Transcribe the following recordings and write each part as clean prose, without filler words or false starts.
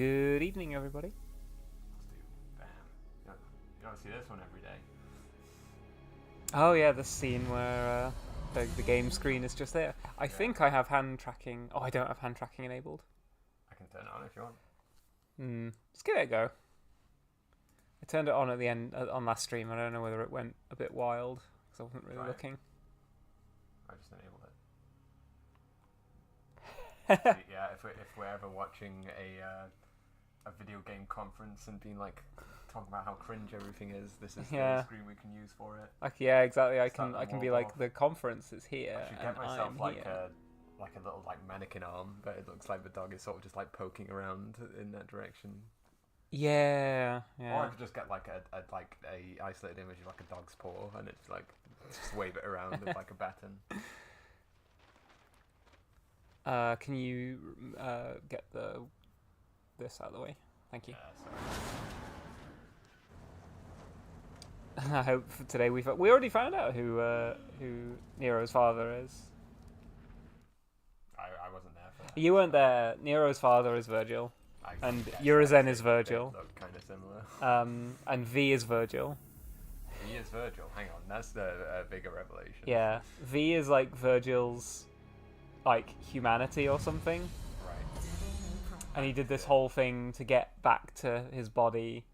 Good evening, everybody. Bam. You don't see this one every day. Oh yeah, the scene where the game screen is just there. I think I have hand tracking. Oh, I don't have hand tracking enabled. I can turn it on if you want. Let's give it a go. I turned it on at the end on last stream. I don't know whether it went a bit wild because I wasn't really looking. I just enabled it. Yeah, if we're ever watching a video game conference and being like talking about how cringe everything is, this is the screen we can use for it. Yeah, exactly. I can be like, the conference is here. I should get myself like a little like mannequin arm, but it looks like the dog is sort of just like poking around in that direction. Yeah. Or I could just get like a isolated image of like a dog's paw and it's like just wave it around with like a baton. Can you get this out of the way? Thank you. Sorry. I hope for today we already found out who Nero's father is. I wasn't there for that. You weren't there. Nero's father is Virgil, and Urizen is Virgil. Look kind of similar. And V is Virgil. V is Virgil. Hang on, that's the bigger revelation. Yeah, V is like Virgil's like humanity or something. Right. And he did this whole thing to get back to his body,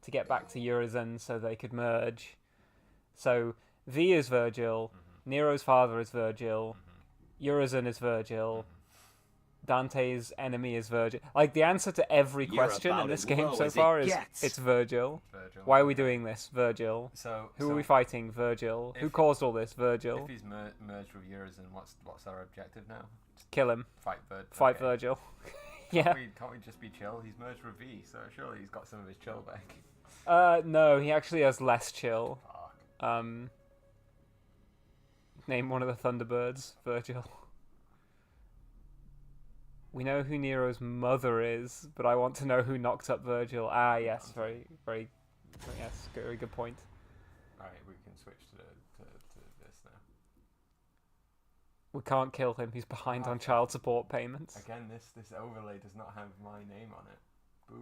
to get back to Urizen so they could merge. So V is Virgil, Nero's father is Virgil, Urizen is Virgil, Dante's enemy is Virgil. Like, the answer to every question in this game so far is it's Virgil. Why are we doing this? Virgil. Who are we fighting? Virgil. Who caused all this? Virgil. If he's merged with Urizen, what's our objective now? Kill him. Fight Virgil. Can't we just be chill? He's merged with V, so surely he's got some of his chill back. No, he actually has less chill. Fuck. Name one of the Thunderbirds, Virgil. We know who Nero's mother is, but I want to know who knocked up Virgil. Ah, yes, very good point. Alright, we can switch to this now. We can't kill him, he's behind on child support payments. Again, this overlay does not have my name on it. Boo.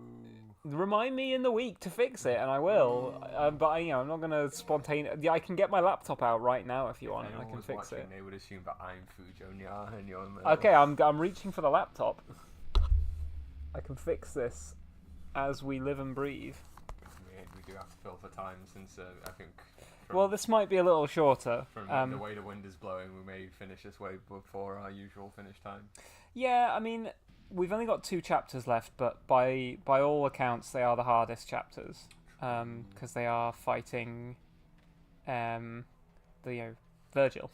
Remind me in the week to fix it, and I will. But I'm not gonna spontaneously. I can get my laptop out right now if you want, and I can fix it. They would assume that I'm Fujonya and you're. Okay, I'm reaching for the laptop. I can fix this as we live and breathe. We do have to fill for time since I think. Well, this might be a little shorter. From the way the wind is blowing, we may finish this way before our usual finish time. Yeah, I mean, we've only got 2 chapters left, but by all accounts, they are the hardest chapters because they are fighting Virgil.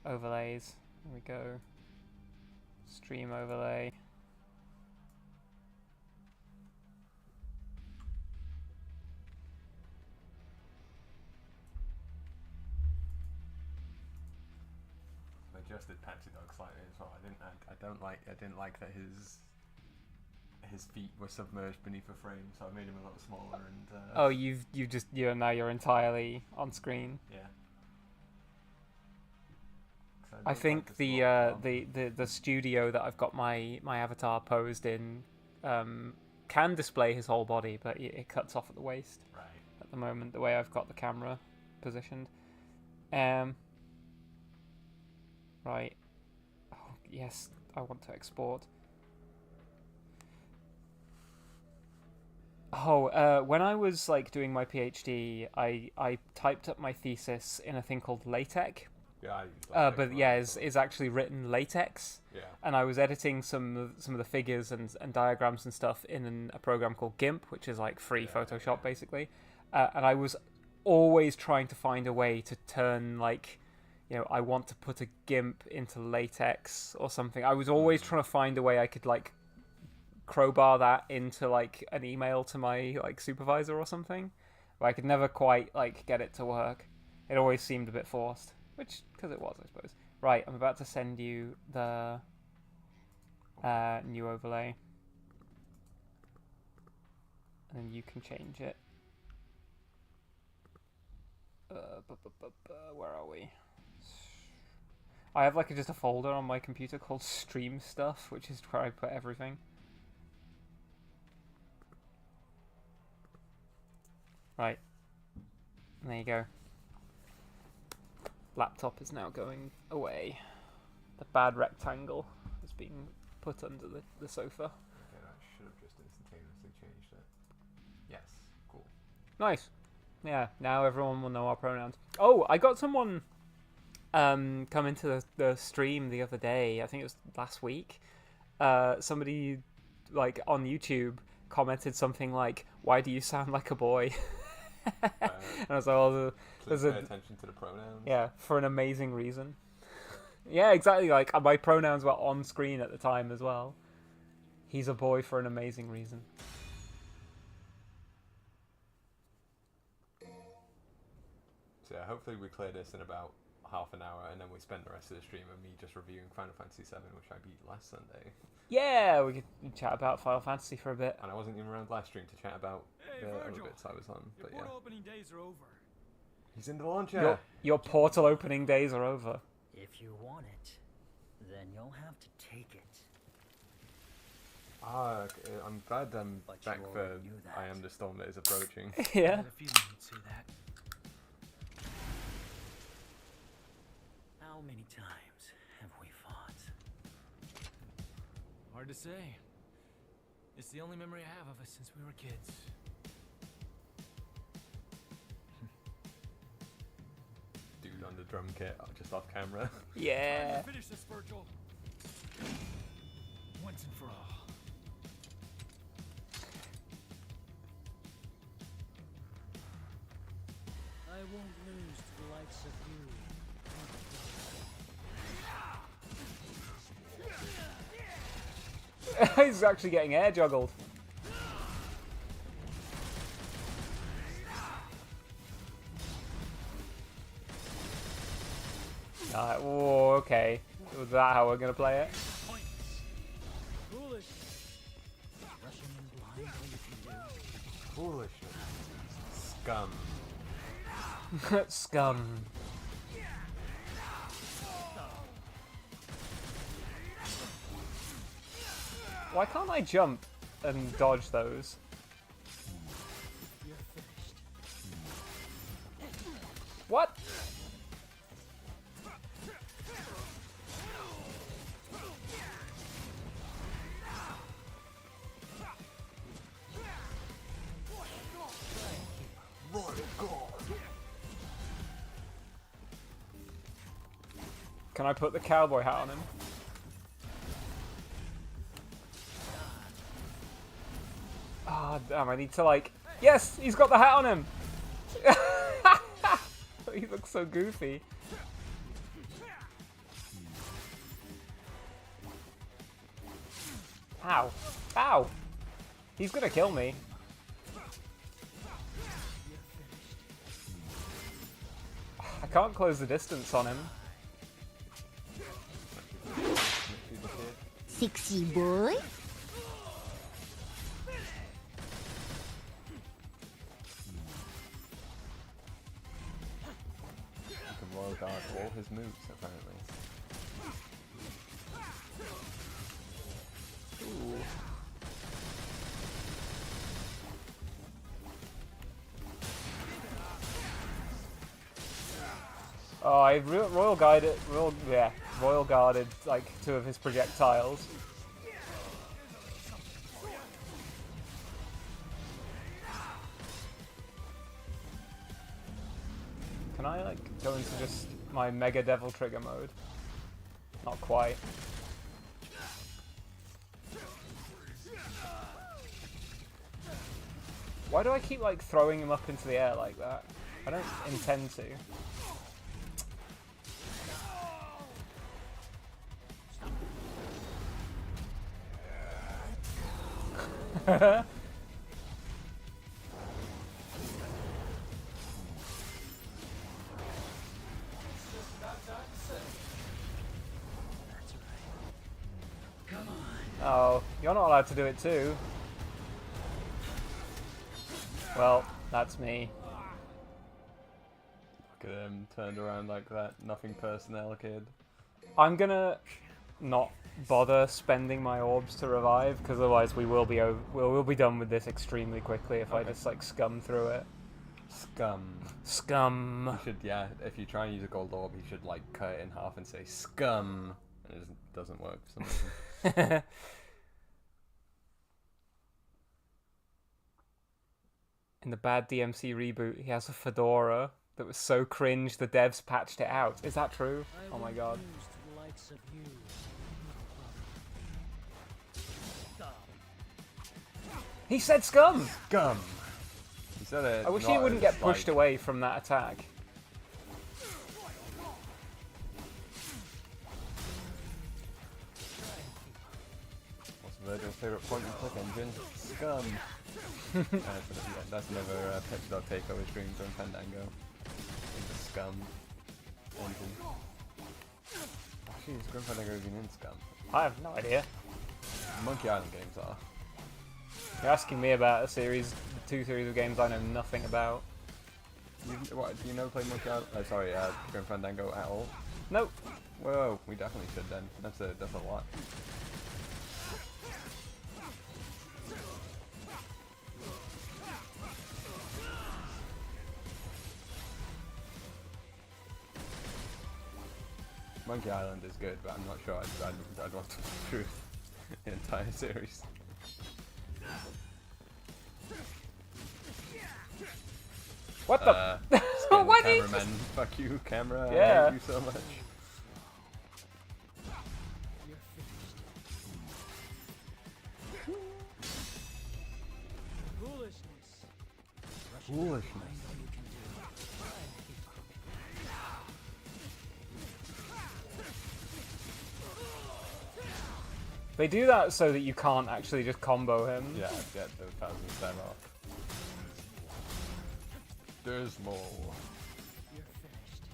Overlays. Here we go. Stream overlay. Adjusted Patsy Dog slightly as well. I didn't like that his feet were submerged beneath a frame, so I made him a little smaller and. Oh, you're entirely on screen. Yeah. I think the studio that I've got my avatar posed in can display his whole body, but it cuts off at the waist. Right. At the moment, the way I've got the camera positioned. Right. Oh, yes, I want to export. Oh, when I was like doing my PhD, I typed up my thesis in a thing called LaTeX. Yeah. But yeah, is actually written LaTeX. Yeah. And I was editing some of the figures and diagrams and stuff in a program called GIMP, which is like free Photoshop basically. And I was always trying to find a way to turn like. I want to put a GIMP into LaTeX or something. I was always trying to find a way I could like crowbar that into like an email to my like supervisor or something, but I could never quite like get it to work. It always seemed a bit forced, which because it was, I suppose. Right, I'm about to send you the new overlay, and then you can change it. Where are we? I have like just a folder on my computer called Stream Stuff, which is where I put everything. Right. There you go. Laptop is now going away. The bad rectangle has been put under the sofa. Okay, that should have just instantaneously changed it. Yes, cool. Nice. Yeah, now everyone will know our pronouns. Oh, I got someone come into the stream the other day. I think it was last week. Somebody like on YouTube commented something like, "Why do you sound like a boy?" And I was like, "Oh, please pay attention to the pronouns." Yeah, for an amazing reason. Yeah, exactly. Like my pronouns were on screen at the time as well. He's a boy for an amazing reason. So yeah, hopefully we clear this in about half an hour, and then we spend the rest of the stream of me just reviewing Final Fantasy VII, which I beat last Sunday. Yeah, we could chat about Final Fantasy for a bit. And I wasn't even around last stream to chat about the other bits I was on, but yeah. Opening days are over. He's in the launcher! Your portal opening days are over. If you want it, then you'll have to take it. Ah, I'm glad I'm back for I Am the Storm That Is Approaching. Yeah. I had a feeling you'd say that. How many times have we fought? Hard to say. It's the only memory I have of us since we were kids. Dude on the drum kit, just off camera. Yeah. Finish this, Virgil. Once and for all. I won't lose to the likes of you. He's actually getting air juggled. Oh, okay. Was that how we're gonna play it? Foolish. Rushing in blindly if you do. Foolishness. Scum. Scum. Why can't I jump and dodge those? You're finished. What? Can I put the cowboy hat on him? Ah, oh, damn, I need to like... Yes! He's got the hat on him! He looks so goofy. Ow. Ow! He's gonna kill me. I can't close the distance on him. Sexy boy. You can royal guard all his moves, apparently. Ooh. Oh, I royal guarded like 2 of his projectiles. Can I like go into just my Mega Devil Trigger mode? Not quite. Why do I keep like throwing him up into the air like that? I don't intend to. Oh, you're not allowed to do it too. Well, that's me. Look at him, turned around like that. Nothing personnel, kid. I'm gonna not bother spending my orbs to revive, because otherwise we will be we'll be done with this extremely quickly if I just like scum through it. Scum. You should, yeah, if you try and use a gold orb, you should like cut it in half and say scum. And it doesn't work for some reason. In the bad DMC reboot, he has a fedora that was so cringe the devs patched it out. Is that true? Oh my god. He said scum! Scum! He said it. I wish he wouldn't get pushed away from that attack. What's Virgil's favourite point-and-click engine? Scum! That's another Pepsi takeover stream from Fandango. The Scum engine. Actually, is Grim Fandango even in Scum? I have no idea. Monkey Island games are. You're asking me about two series of games I know nothing about. Do you never play Monkey Island? Sorry, Grim Fandango at all? Nope. Whoa, we definitely should then. That's a lot. Monkey Island is good, but I'm not sure I'd want to go through the entire series. What the? What cameraman? Fuck you, camera. Yeah. I hate you so much. Foolishness. They do that so that you can't actually just combo him. Yeah, get the 1000% off. There's more. You're finished.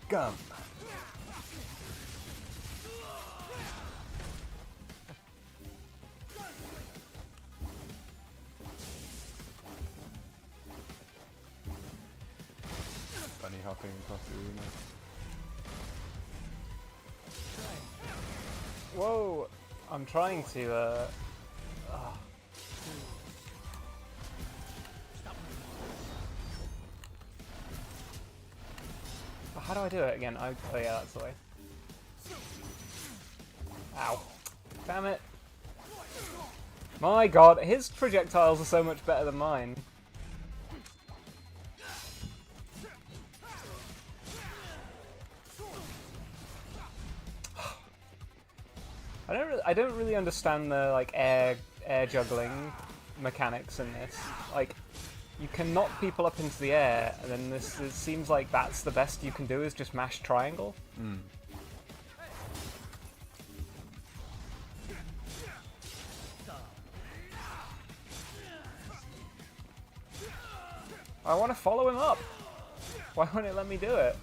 Scum. Bunny hopping across the arena. Whoa! I'm trying to, How do I do it again? Oh yeah, that's the way. Ow. Damn it. My god, his projectiles are so much better than mine. I don't really understand the like air juggling mechanics in this. Like, you can knock people up into the air, and then it seems like that's the best you can do is just mash triangle. Mm. I want to follow him up. Why won't it let me do it?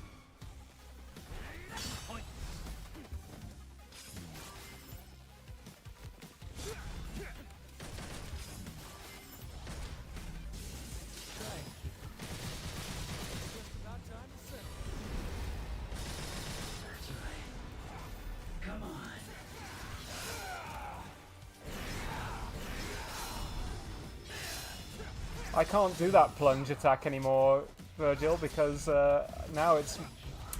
I can't do that plunge attack anymore, Virgil, because now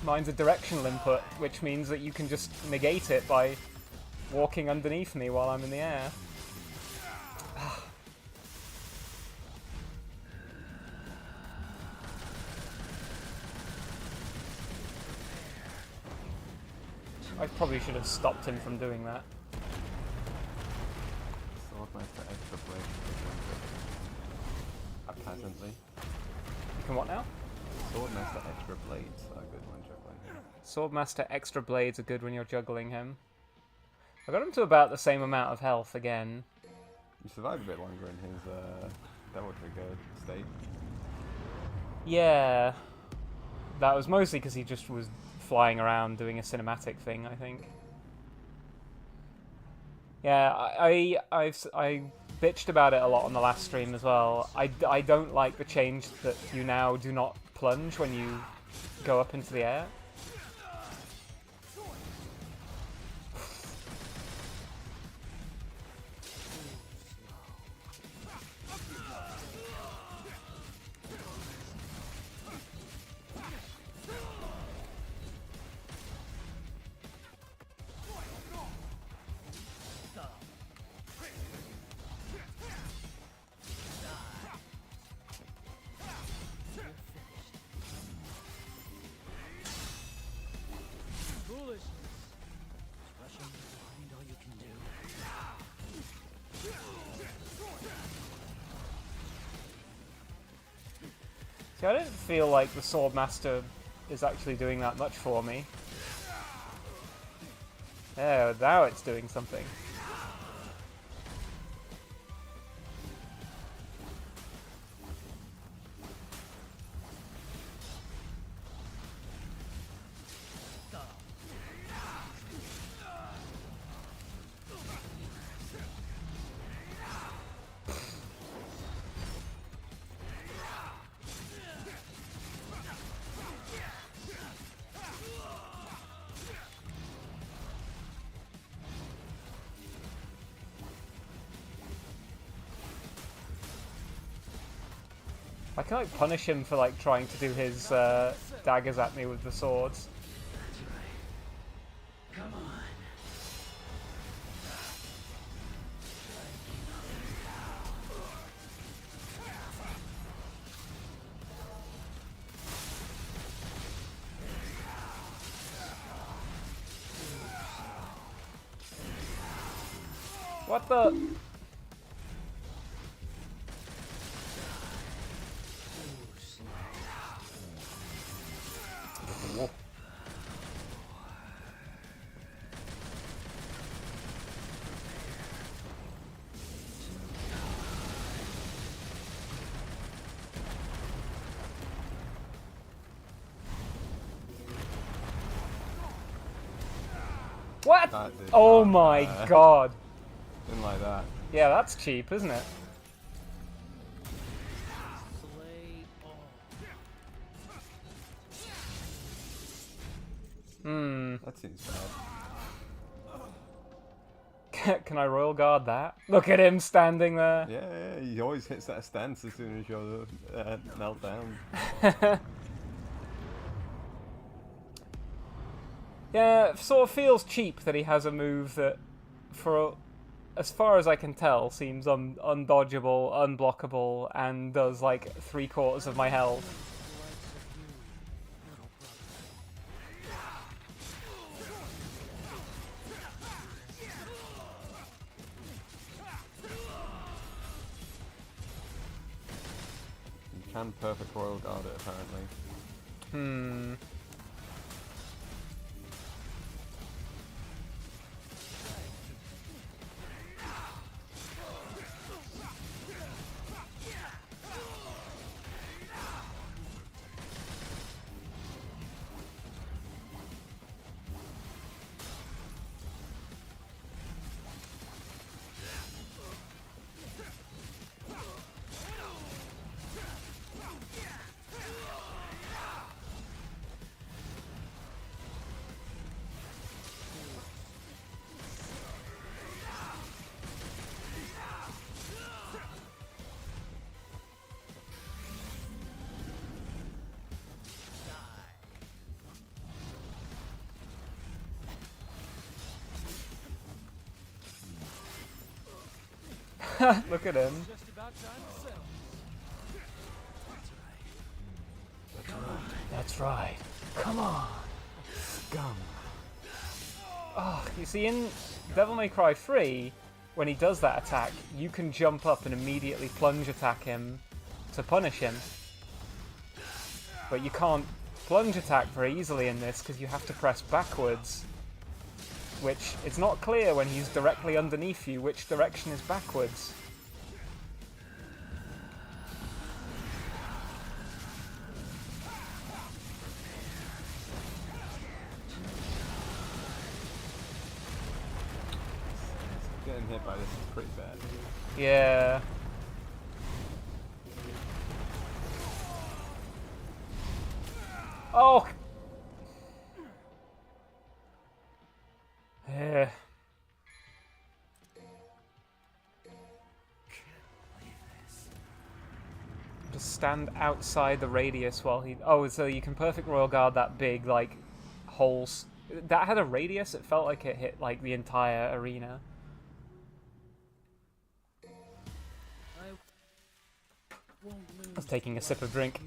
mine's a directional input, which means that you can just negate it by walking underneath me while I'm in the air. I probably should have stopped him from doing that. Swordmaster extra blade. Pleasantly. You can what now? Swordmaster extra blades are good when juggling him. Swordmaster extra blades are good when you're juggling him. I got him to about the same amount of health again. You survived a bit longer in his Devil Trigger state. Yeah. That was mostly because he just was flying around doing a cinematic thing, I think. Yeah, I bitched about it a lot on the last stream as well. I don't like the change that you now do not plunge when you go up into the air. See, I don't feel like the Swordmaster is actually doing that much for me. Yeah, now it's doing something. I can like punish him for like trying to do his daggers at me with the swords. Come on. What the? Whoa. What? That did Oh not, my god. Didn't like that. Yeah, that's cheap, isn't it? Slay all. Hmm. That seems bad. Can I Royal Guard that? Look at him standing there. Yeah, he always hits that stance as soon as you're knelt down. Yeah, it sort of feels cheap that he has a move that, for as far as I can tell, seems undodgeable, unblockable, and does like 3/4 of my health. You can perfect Royal Guard it, apparently. Hmm. Look at him. Just about time to settle. That's right. Come on. Scum. Oh, you see, in Devil May Cry 3, when he does that attack, you can jump up and immediately plunge attack him to punish him. But you can't plunge attack very easily in this because you have to press backwards. Which, it's not clear when he's directly underneath you which direction is backwards. Getting hit by this is pretty bad. Yeah. Oh! Yeah. Just stand outside the radius while he... Oh, so you can perfect Royal Guard that big, like, holes. That had a radius? It felt like it hit, like, the entire arena. I was taking a sip of drink.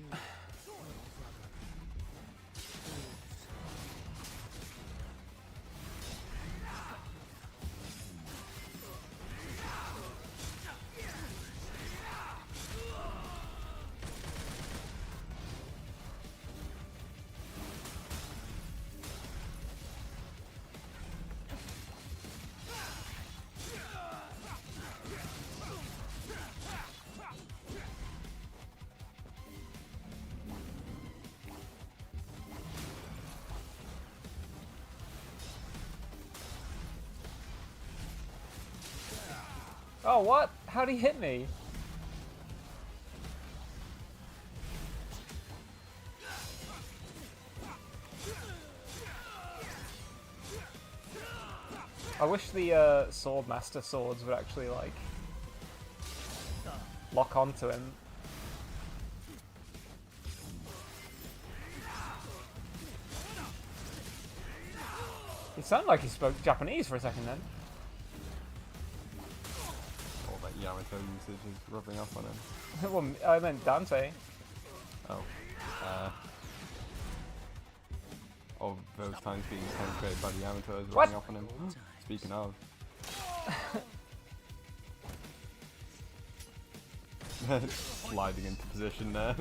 Oh, what? How'd he hit me? I wish the Swordmaster swords would actually, like, lock onto him. It sounded like he spoke Japanese for a second then. Yamato usage is rubbing off on him. Well, I meant Dante. Oh. Of those times being penetrated by the Yamato is rubbing off on him. Speaking of. Sliding into position there.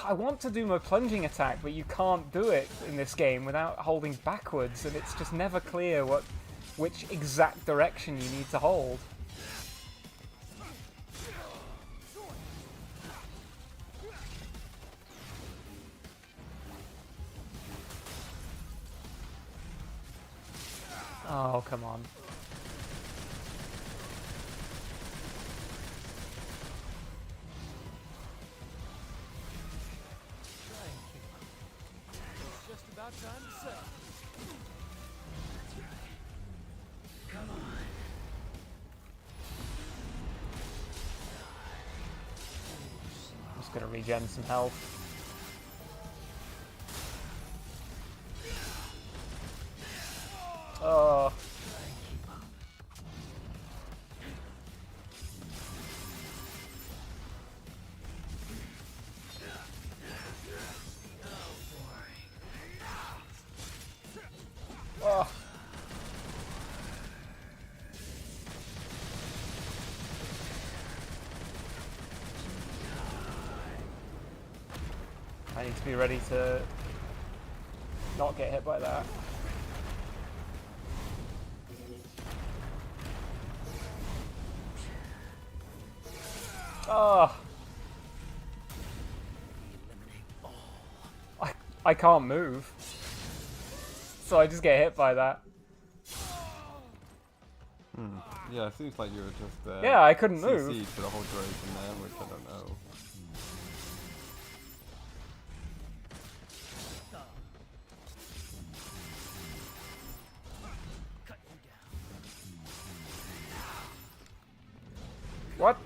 I want to do my plunging attack, but you can't do it in this game without holding backwards, and it's just never clear which exact direction you need to hold. Oh, come on. Just gonna regen some health. Oh. Oh. I need to be ready to not get hit by that. Oh. I can't move. So I just get hit by that. Yeah, it seems like you were just yeah, I couldn't move CC'd for the whole duration there, which I don't know. What?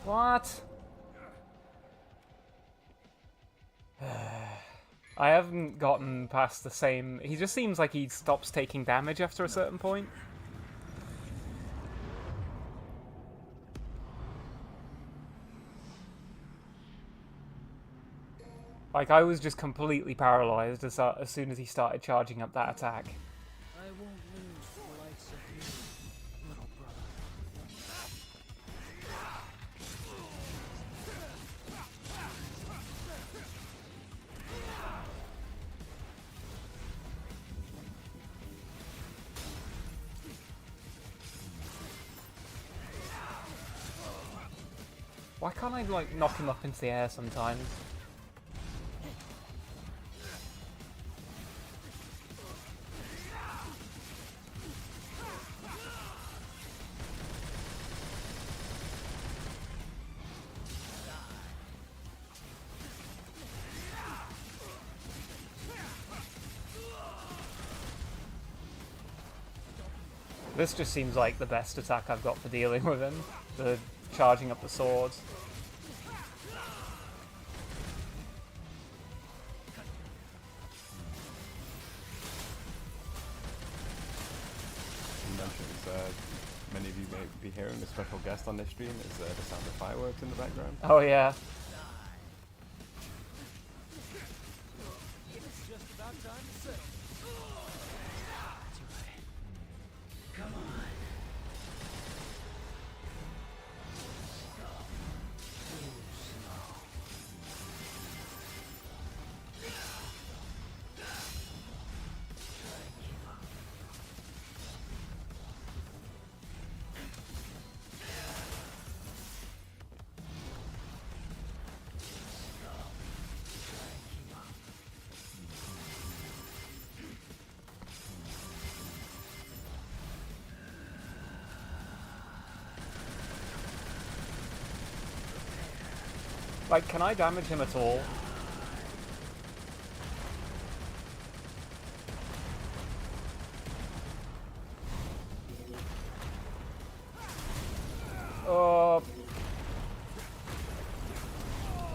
What? I haven't gotten past the same... He just seems like he stops taking damage after a certain point. Like, I was just completely paralyzed as soon as he started charging up that attack. I won't lose the likes of you, little brother. Why can't I, like, knock him up into the air sometimes? This just seems like the best attack I've got for dealing with him. The charging up the swords. You mentioned many of you may be hearing the special guest on this stream is the sound of fireworks in the background. Oh yeah. It's just about time to settle. Come on. Like, can I damage him at all? Oh.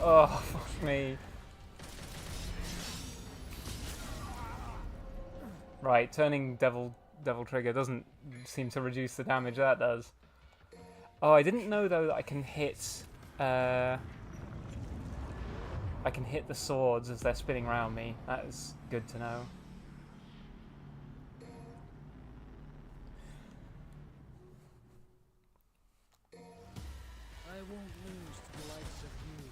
Oh, fuck me. Right, turning devil trigger doesn't seem to reduce the damage that does. Oh, I didn't know though that I can hit the swords as they're spinning around me. That is good to know. I won't lose to the likes of you.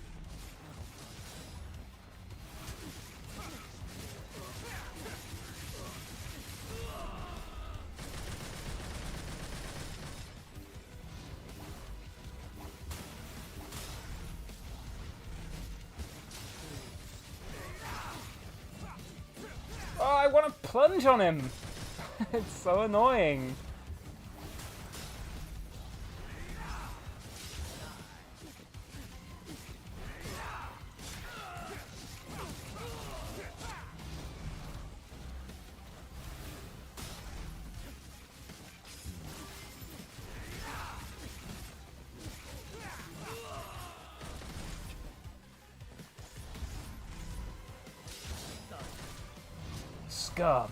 Oh, I want to plunge on him! It's so annoying. Scum.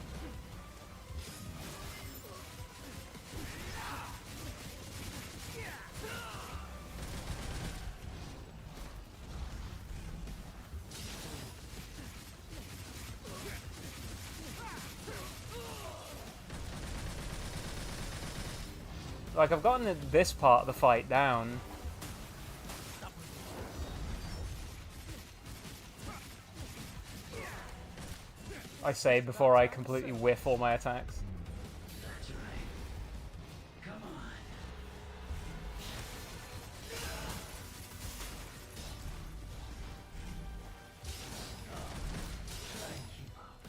Like, I've gotten this part of the fight down. I say before I completely whiff all my attacks. That's right. Come on. Try and keep up.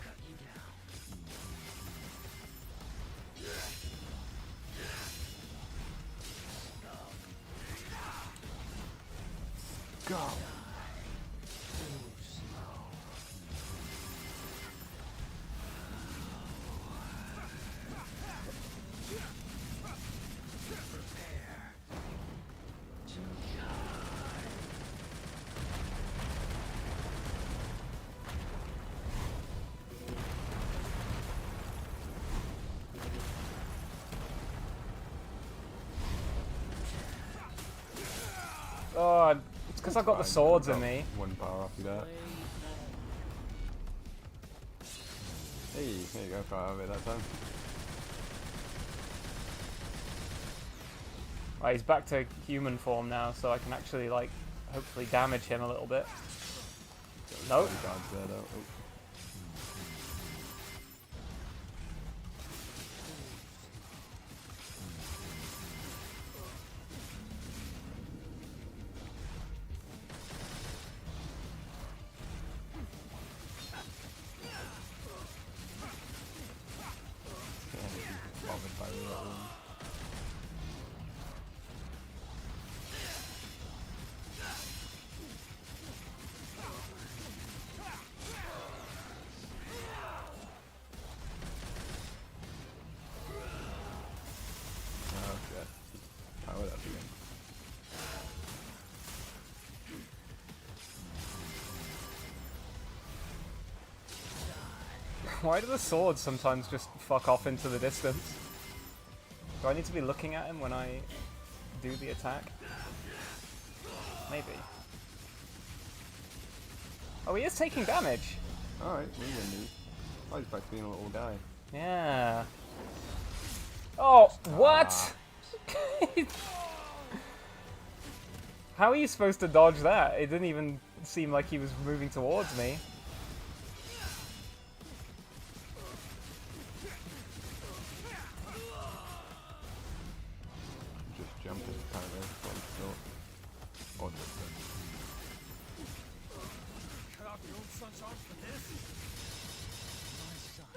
Cut you down. Go! Oh, it's because I've got the swords in me. One power after that. Hey, there you go, fire out of it that time. Right, he's back to human form now, so I can actually, like, hopefully damage him a little bit. Nope. Guards there, though. Oh. Bothered by the little Why do the swords sometimes just fuck off into the distance? Do I need to be looking at him when I do the attack? Maybe. Oh, he is taking damage. Alright, we win these. Oh, he's back to being a little guy. Yeah. Oh, what? How are you supposed to dodge that? It didn't even seem like he was moving towards me. Just jumping, apparently. Or just Cut off your own son's arm for this? My son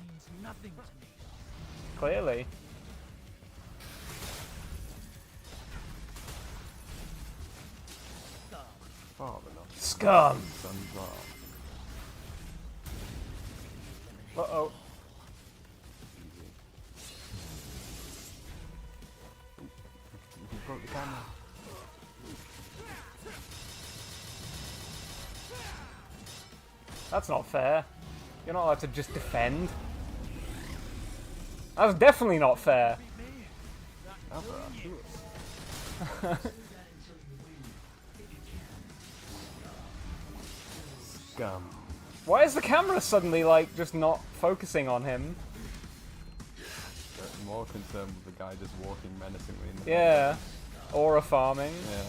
means nothing to me. Clearly. father not. Scum! Son's arm. Uh-oh. Easy. You broke the camera. That's not fair. You're not allowed to just defend. That was definitely not fair. Scum. Why is the camera suddenly, like, just not focusing on him? They're more concerned with the guy just walking menacingly in the Yeah. Aura farming. Yeah.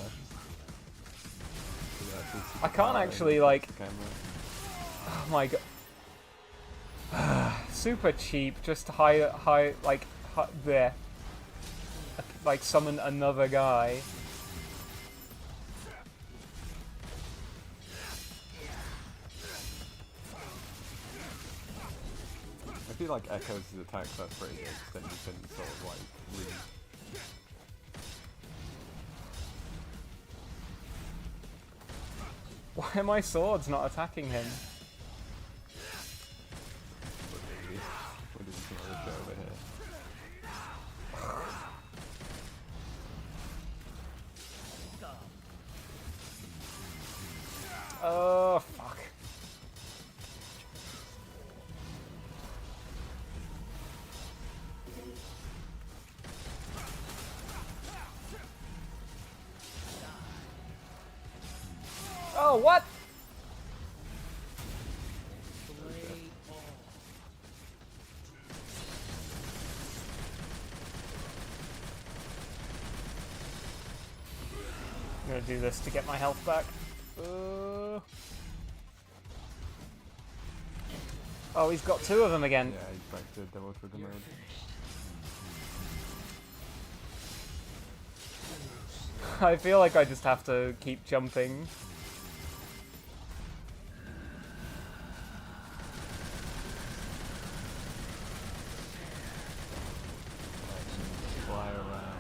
So yeah, I can't actually, like... camera. Oh my god. Super cheap, just there. Like, summon another guy. I feel like Echo's attacks that's pretty good, then you can sort of like really... Why are my swords not attacking him? We're doing some other shit over here. Oh, fuck. Oh, what? I'm gonna do this to get my health back. Oh, he's got two of them again. Yeah, he's back to double trigger mode. I feel like I just have to keep jumping. Fly around.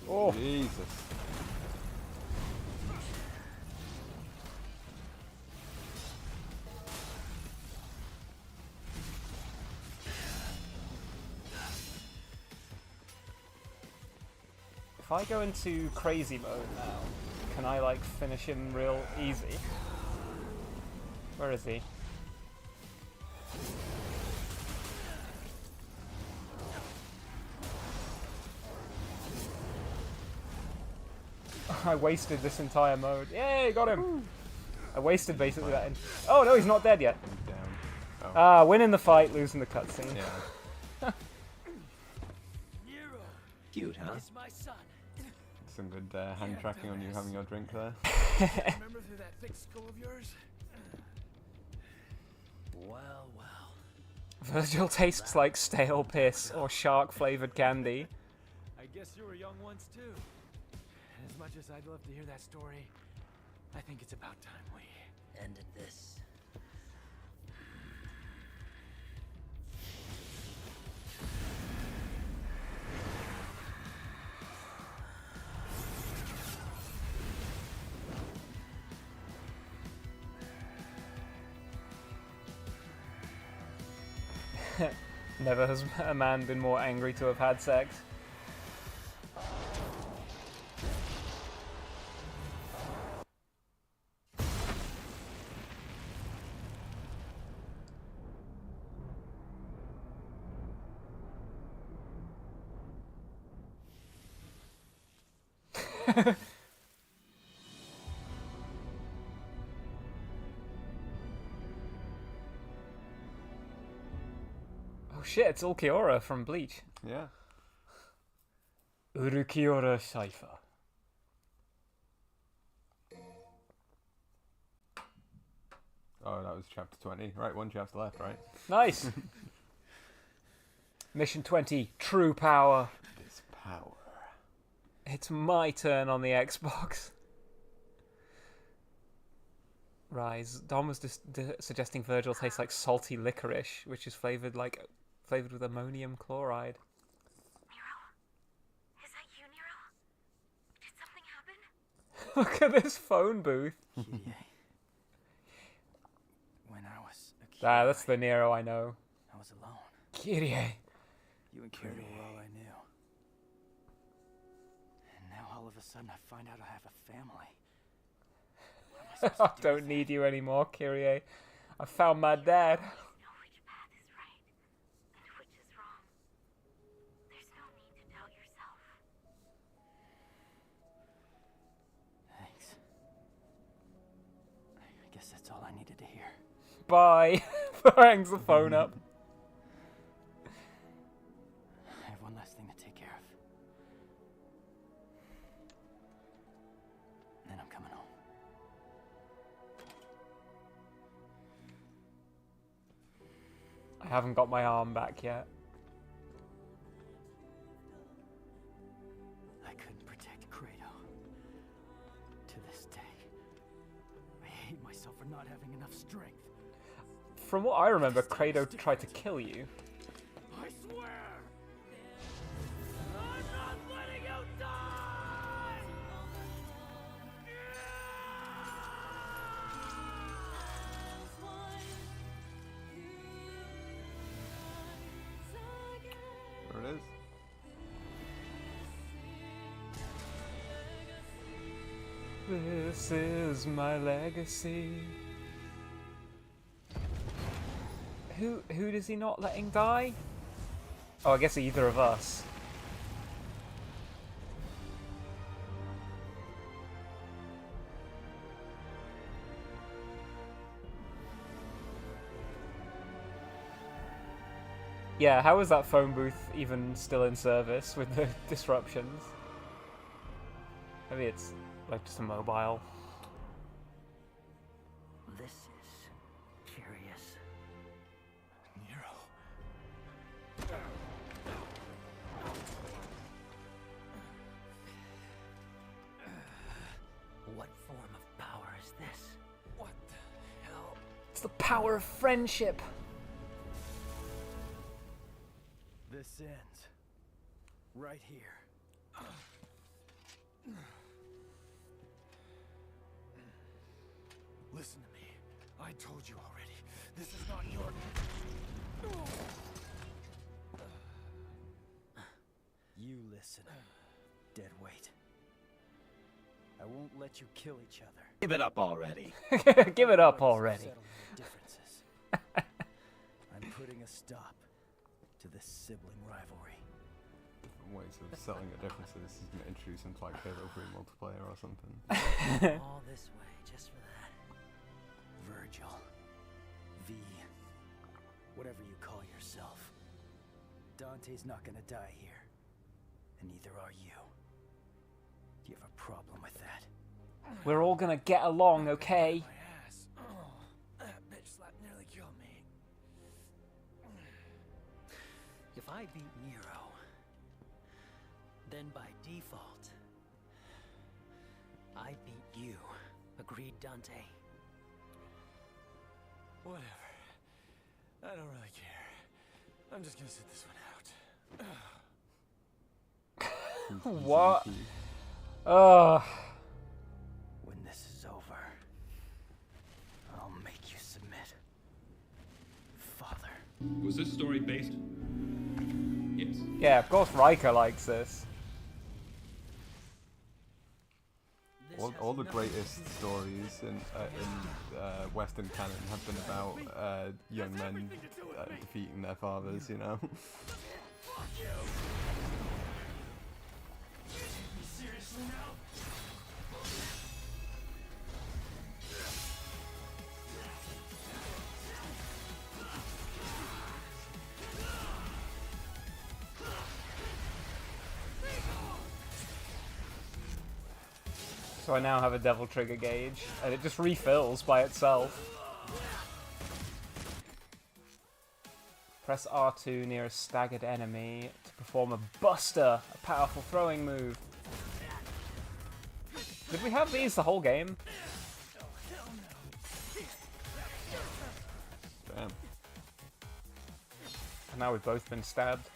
Oh, Jesus. if I go into crazy mode now, can I like finish him real easy? Where is he? I wasted this entire mode. Yay, got him! I wasted basically that. Oh no, he's not dead yet. He's down. Oh. Ah, winning the fight, losing the cutscene. Yeah. Cute, huh? It's my son. Some good hand tracking on you having your drink there. Remember through that thick skull of yours? Well, well. Virgil tastes like stale piss or shark-flavored candy. I guess you were young once too. As much as I'd love to hear that story, I think it's about time we Ended this. Never has a man been more angry to have had sex. Oh shit, it's Ulquiorra from Bleach. Yeah. Urukiora Cypher. Oh, that was chapter 20. Right, one chapter left, right? Nice! Mission 20, True Power. This power. It's my turn on the Xbox. Rise. Dom was just suggesting Virgil tastes like salty licorice, which is flavored with ammonium chloride. Nero? Is that you, Nero? Did something happen? Look at this phone booth. Kyrie. When I was a kid, That's the Nero I know. I was alone. Kyrie. You and Kyrie were all I knew. And now all of a sudden I find out I have a family. What am I I supposed to do don't with need you anymore, Kyrie. I found my dad. You know which path is right and which is wrong. There's no need to doubt yourself. it? Thanks. I guess that's all I needed to hear. Bye. Hangs the phone up. I have one last thing to take care of. Then I'm coming home. I haven't got my arm back yet. I couldn't protect Credo. To this day, I hate myself for not having enough strength. From what I remember, Credo tried to kill you. I swear! I'm not letting you die! There it is. This is my legacy. Who does he not letting die? Oh, I guess either of us. Yeah, how is that phone booth even still in service with the disruptions? Maybe it's like just a mobile. This is curious. Nero. What form of power is this? What the hell? It's the power of friendship. This ends. Right here. Listen to me. I told you already. This is not your... You listen. Dead weight. I won't let you kill each other. Give it up already. Give it up already. Settle your differences. I'm putting a stop to this sibling rivalry. Different ways of selling the differences. He's going to introduce him to like Halo 3 multiplayer or something. All this way, just for that. Virgil. V. Whatever you call yourself. Dante's not gonna die here. And neither are you. Do you have a problem with that? We're all gonna get along, okay? My ass. Oh, that bitch slap nearly killed me. If I beat Nero, then by default, I beat you. Agreed, Dante? Whatever. I don't really care. I'm just gonna sit this one out. What? Ugh. When this is over, I'll make you submit. Father. Was this story based? Yes. Yeah, of course Riker likes this. All the greatest stories in Western canon have been about young men defeating their fathers, you know? Seriously now? So I now have a Devil Trigger gauge, and it just refills by itself. Press R2 near a staggered enemy to perform a Buster, a powerful throwing move. Did we have these the whole game? Damn. And now we've both been stabbed.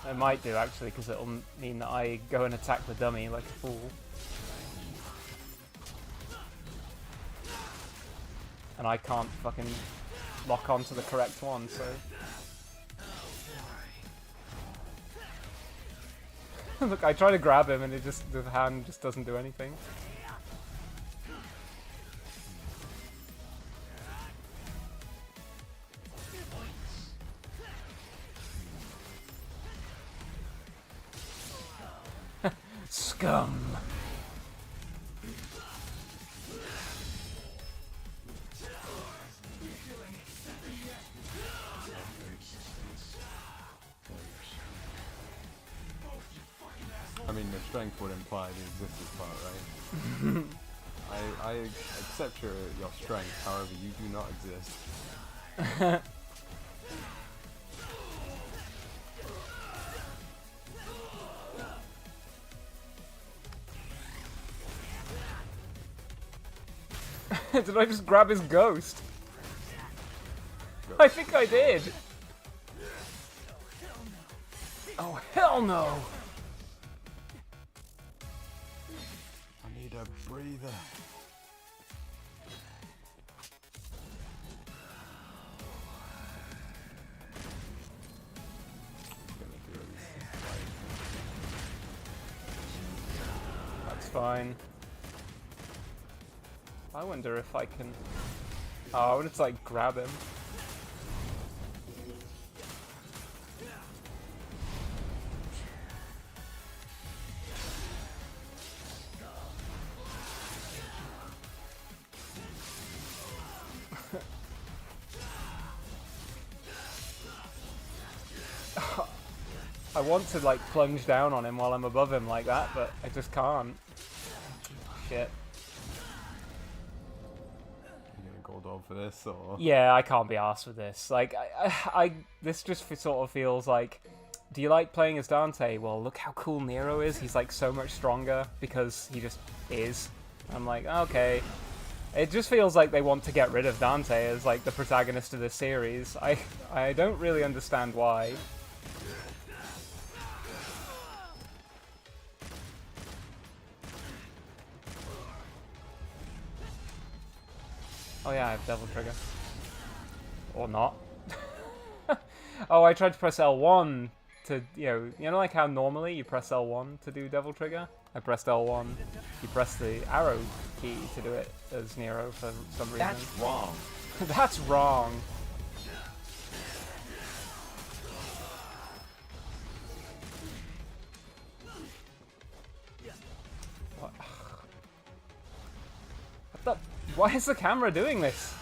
It might do, actually, because it'll mean that I go and attack the dummy like a fool. And I can't fucking lock onto the correct one, so... Look, I try to grab him and it just, the hand just doesn't do anything. Scum! I mean, the strength would imply the existence part, right? I accept your strength, however, you do not exist. Did I just grab his ghost? I think I did! Oh, hell no! I need a breather. That's fine. I wonder if I can... Oh, I wanted to like grab him. I want to like plunge down on him while I'm above him like that, but I just can't. Shit. Gold orb for this, or Yeah, I can't be arsed with this. Like, this just sort of feels like, do you like playing as Dante? Well, look how cool Nero is. He's like so much stronger because he just is. I'm like, okay. It just feels like they want to get rid of Dante as like the protagonist of this series. I don't really understand why. Oh yeah, I have Devil Trigger. Or not. Oh, I tried to press L1 to, you know like how normally you press L1 to do Devil Trigger? I pressed L1. You press the arrow key to do it as Nero for some reason. That's wrong. That's wrong. What? What the? Why is the camera doing this?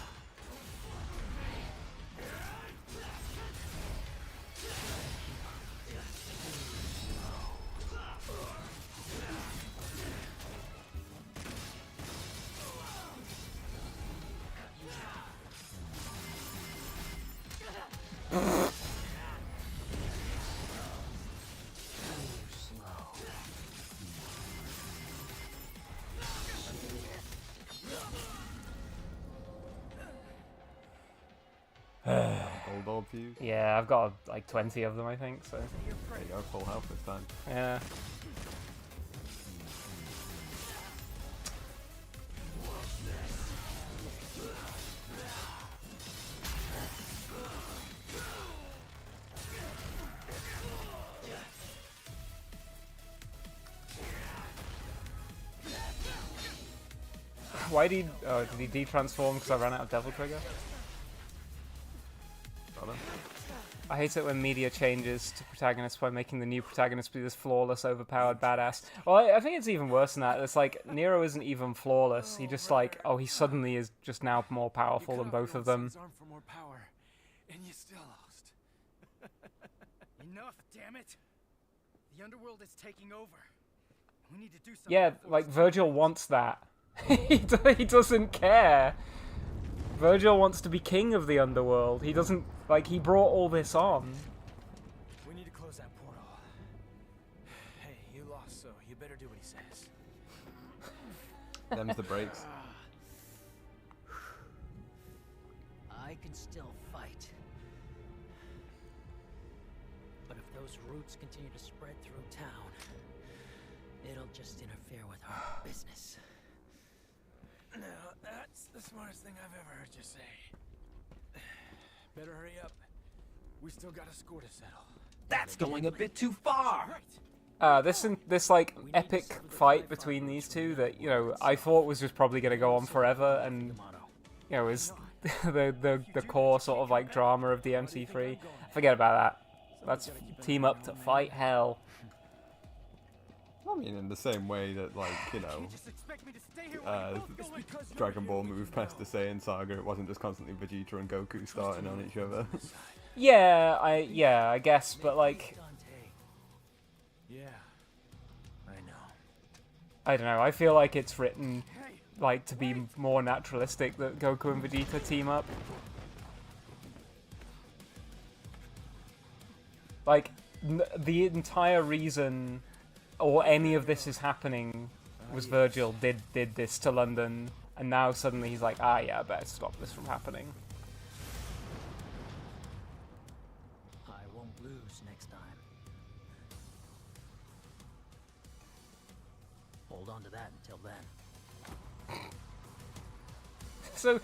gold orb to use. Yeah, I've got like 20 of them, I think, so. There you go, full health this time. Yeah. Why did he de-transform because I ran out of Devil Trigger? Got him. I hate it when media changes to protagonists by making the new protagonist be this flawless, overpowered badass. Well, I think it's even worse than that. It's like, Nero isn't even flawless. He just like, oh, he suddenly is just now more powerful than both of them. For more power, and you still lost. Enough, damn it! The underworld is taking over. We need to do something. Yeah, before like it's too Virgil late. wants that. He doesn't care. Virgil wants to be king of the underworld. He doesn't, like, he brought all this on. We need to close that portal. Hey, you lost, so you better do what he says. Them's the breaks. I can still fight. But if those roots continue to spread through town, it'll just interfere with our business. Now, that's the smartest thing I've ever heard you say. Better hurry up. We still got a score to settle. That's going a bit too far. Right. This like epic fight between these two that, you know, I thought was just probably gonna go on forever, and you know, is the core sort of like drama of DMC3. Forget about that. Let's team up to fight hell. I mean, in the same way that, like, you know, Just expect me to stay here while you both go in. Dragon Ball moved past the Saiyan saga, it wasn't just constantly Vegeta and Goku starting on each other. Yeah, I guess, but like, Dante, Yeah, I know. I don't know. I feel like it's written like to be more naturalistic that Goku and Vegeta team up. Like, the entire reason or any of this is happening was Virgil did this to London, and now suddenly he's like, ah, yeah, I better stop this from happening. I won't lose next time. Hold on to that until then. So,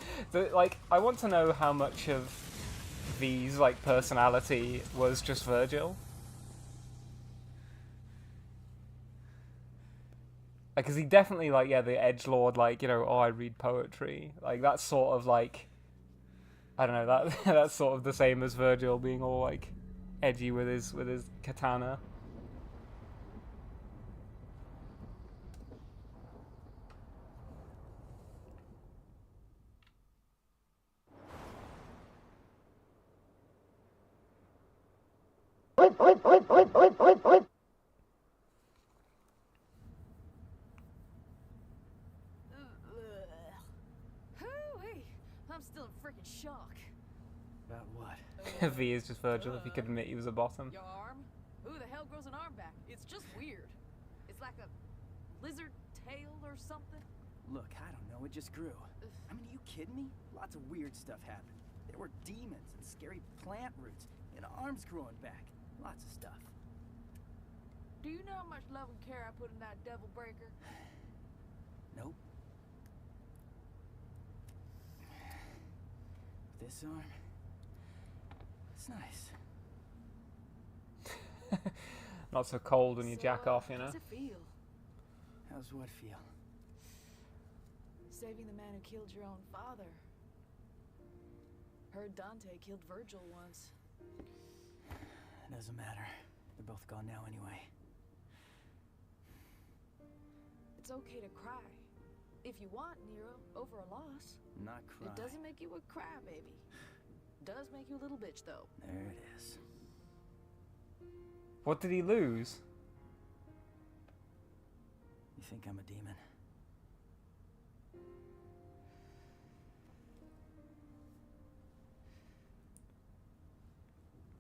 like, I want to know how much of V's like personality was just Virgil. Like, is he definitely like, yeah, the edgelord, like, you know, oh, I read poetry, like that's sort of like, I don't know, that that's sort of the same as Virgil being all like edgy with his katana. Hoo-wee! I'm still in freaking shock. About what? V is just Virgil if he could admit he was a bottom. Your arm? Who the hell grows an arm back? It's just weird. It's like a lizard tail or something. Look, I don't know. It just grew. I mean, are you kidding me? Lots of weird stuff happened. There were demons and scary plant roots and arms growing back. Lots of stuff. Do you know how much love and care I put in that devil breaker? Nope. This arm? It's nice. Not so cold when you jack off, you know. How's it feel? How's what feel? Saving the man who killed your own father. Heard Dante killed Virgil once. It doesn't matter. They're both gone now anyway. It's okay to cry. If you want, Nero, over a loss. I'm not crying. It doesn't make you a crybaby. Does make you a little bitch, though. There it is. What did he lose? You think I'm a demon?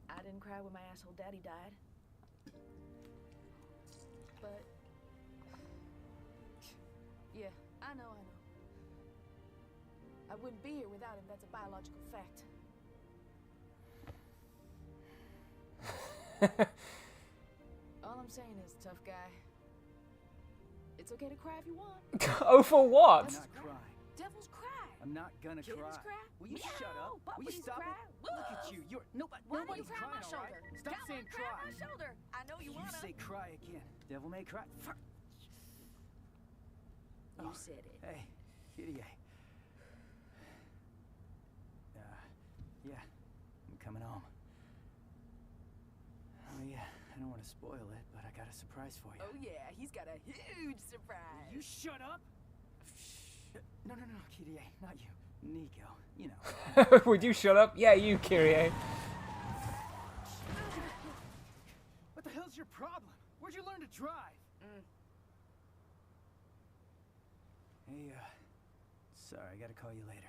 I didn't cry when my asshole daddy died. But... yeah, I know. I wouldn't be here without him, that's a biological fact. All I'm saying is, tough guy, it's okay to cry if you want. Oh, for what? I'm not crying. Devils cry. I'm not gonna Kittens cry. cry. Will you Meow. shut up? Will you Puppies stop cry. it? Look at you. You're Why don't nobody's you cry on crying, my all shoulder? right? Stop Come saying on, cry on cry. my shoulder. I know you wanna. say cry again. Devil may cry. Fuck. You said it. Hey, kitty. Yeah, I'm coming home. Oh yeah, I don't want to spoil it, but I got a surprise for you. Oh yeah, he's got a huge surprise. You shut up. No, Kitty, not you. Nico, you know. Would you shut up? Yeah, you, Kyrie. your problem? Where'd you learn to drive? Hey, sorry, I gotta call you later.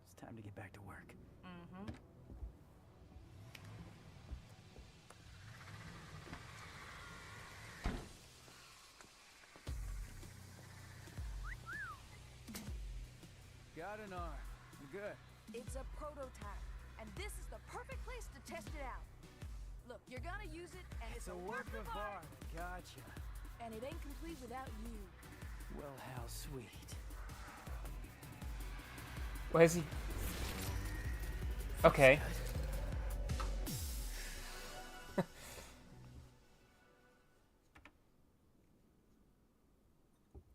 It's time to get back to work. Got an arm. You're good. It's a prototype, and this is the perfect place to test it out. Look, you're gonna use it, and it's It's a work of art. Gotcha. and it ain't complete without you. Well, how sweet. Where's he? Okay.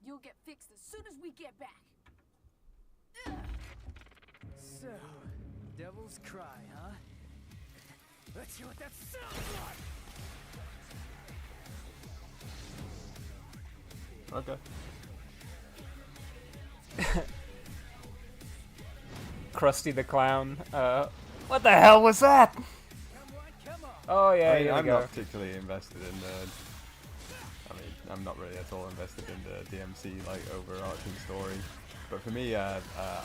You'll get fixed as soon as we get back. So, Devil's Cry, huh? Let's see what that sounds like! Okay. Krusty the Clown. What the hell was that? Come on! Oh yeah, I mean, here we I'm go. not particularly invested in the. I mean, I'm not really at all invested in the DMC like overarching story. But for me, I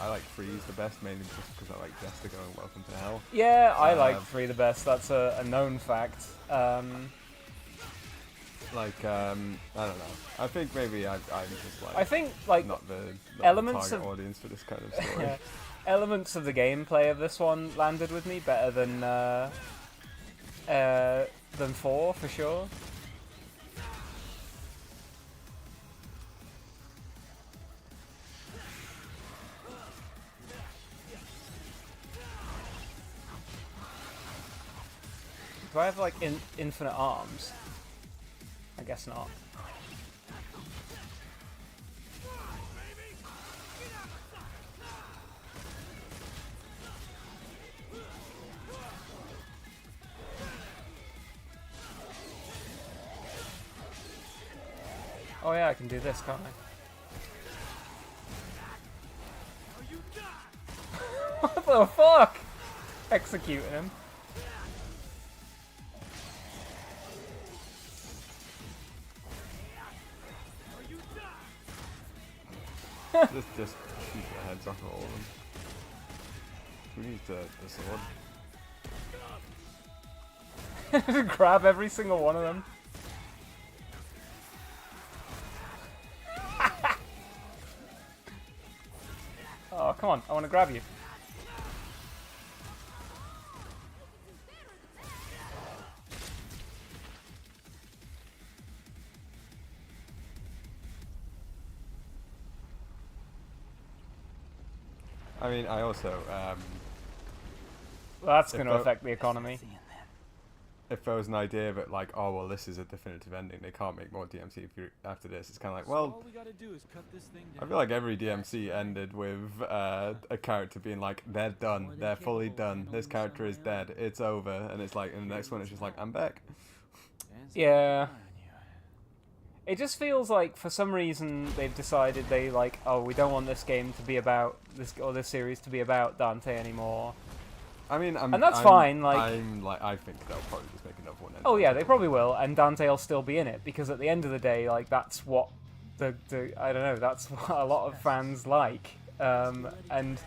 like Freeze the best, mainly just because I like Jester going Welcome to Hell. Yeah, I like 3 the best. That's a known fact. I don't know. I think maybe I'm just like. I think like not the elements target of- audience for this kind of story. yeah, elements of the gameplay of this one landed with me better than 4 for sure. Do I have like infinite arms? I guess not. Oh yeah, I can do this, can't I? What the fuck? Executing him. just shoot their heads off all of them. Who needs the sword? Grab every single one of them. Oh, come on, I want to grab you. I mean, I also, Well, that's going to If I- affect the economy. Seeing that. if there was an idea that like, oh well, this is a definitive ending, they can't make more DMC after this. It's kind of like, well, all we gotta do is cut this thing I down. feel like every DMC ended with a character being like, they're done, they're fully done, this character is dead, it's over, and it's like, in the next one it's just like, I'm back. Yeah. It just feels like for some reason they've decided they like, oh, we don't want this game to be about this or this series to be about Dante anymore. I mean, And that's fine, like- I think they'll probably just make another one. Oh yeah, they probably will, and Dante will still be in it because at the end of the day, like that's what the I don't know, that's what a lot of fans like, and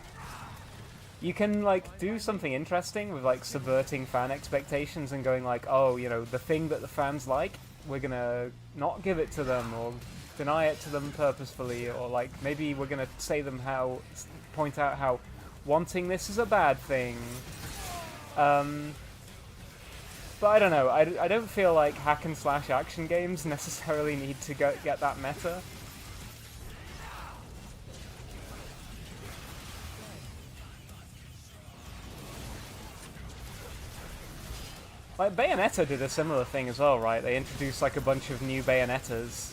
you can like do something interesting with like subverting fan expectations and going like, oh, you know, the thing that the fans like, we're gonna not give it to them or deny it to them purposefully, or like maybe we're gonna point out how wanting this is a bad thing. But I don't know. I don't feel like hack and slash action games necessarily need to get that meta. Like Bayonetta did a similar thing as well, right? They introduced like a bunch of new Bayonettas.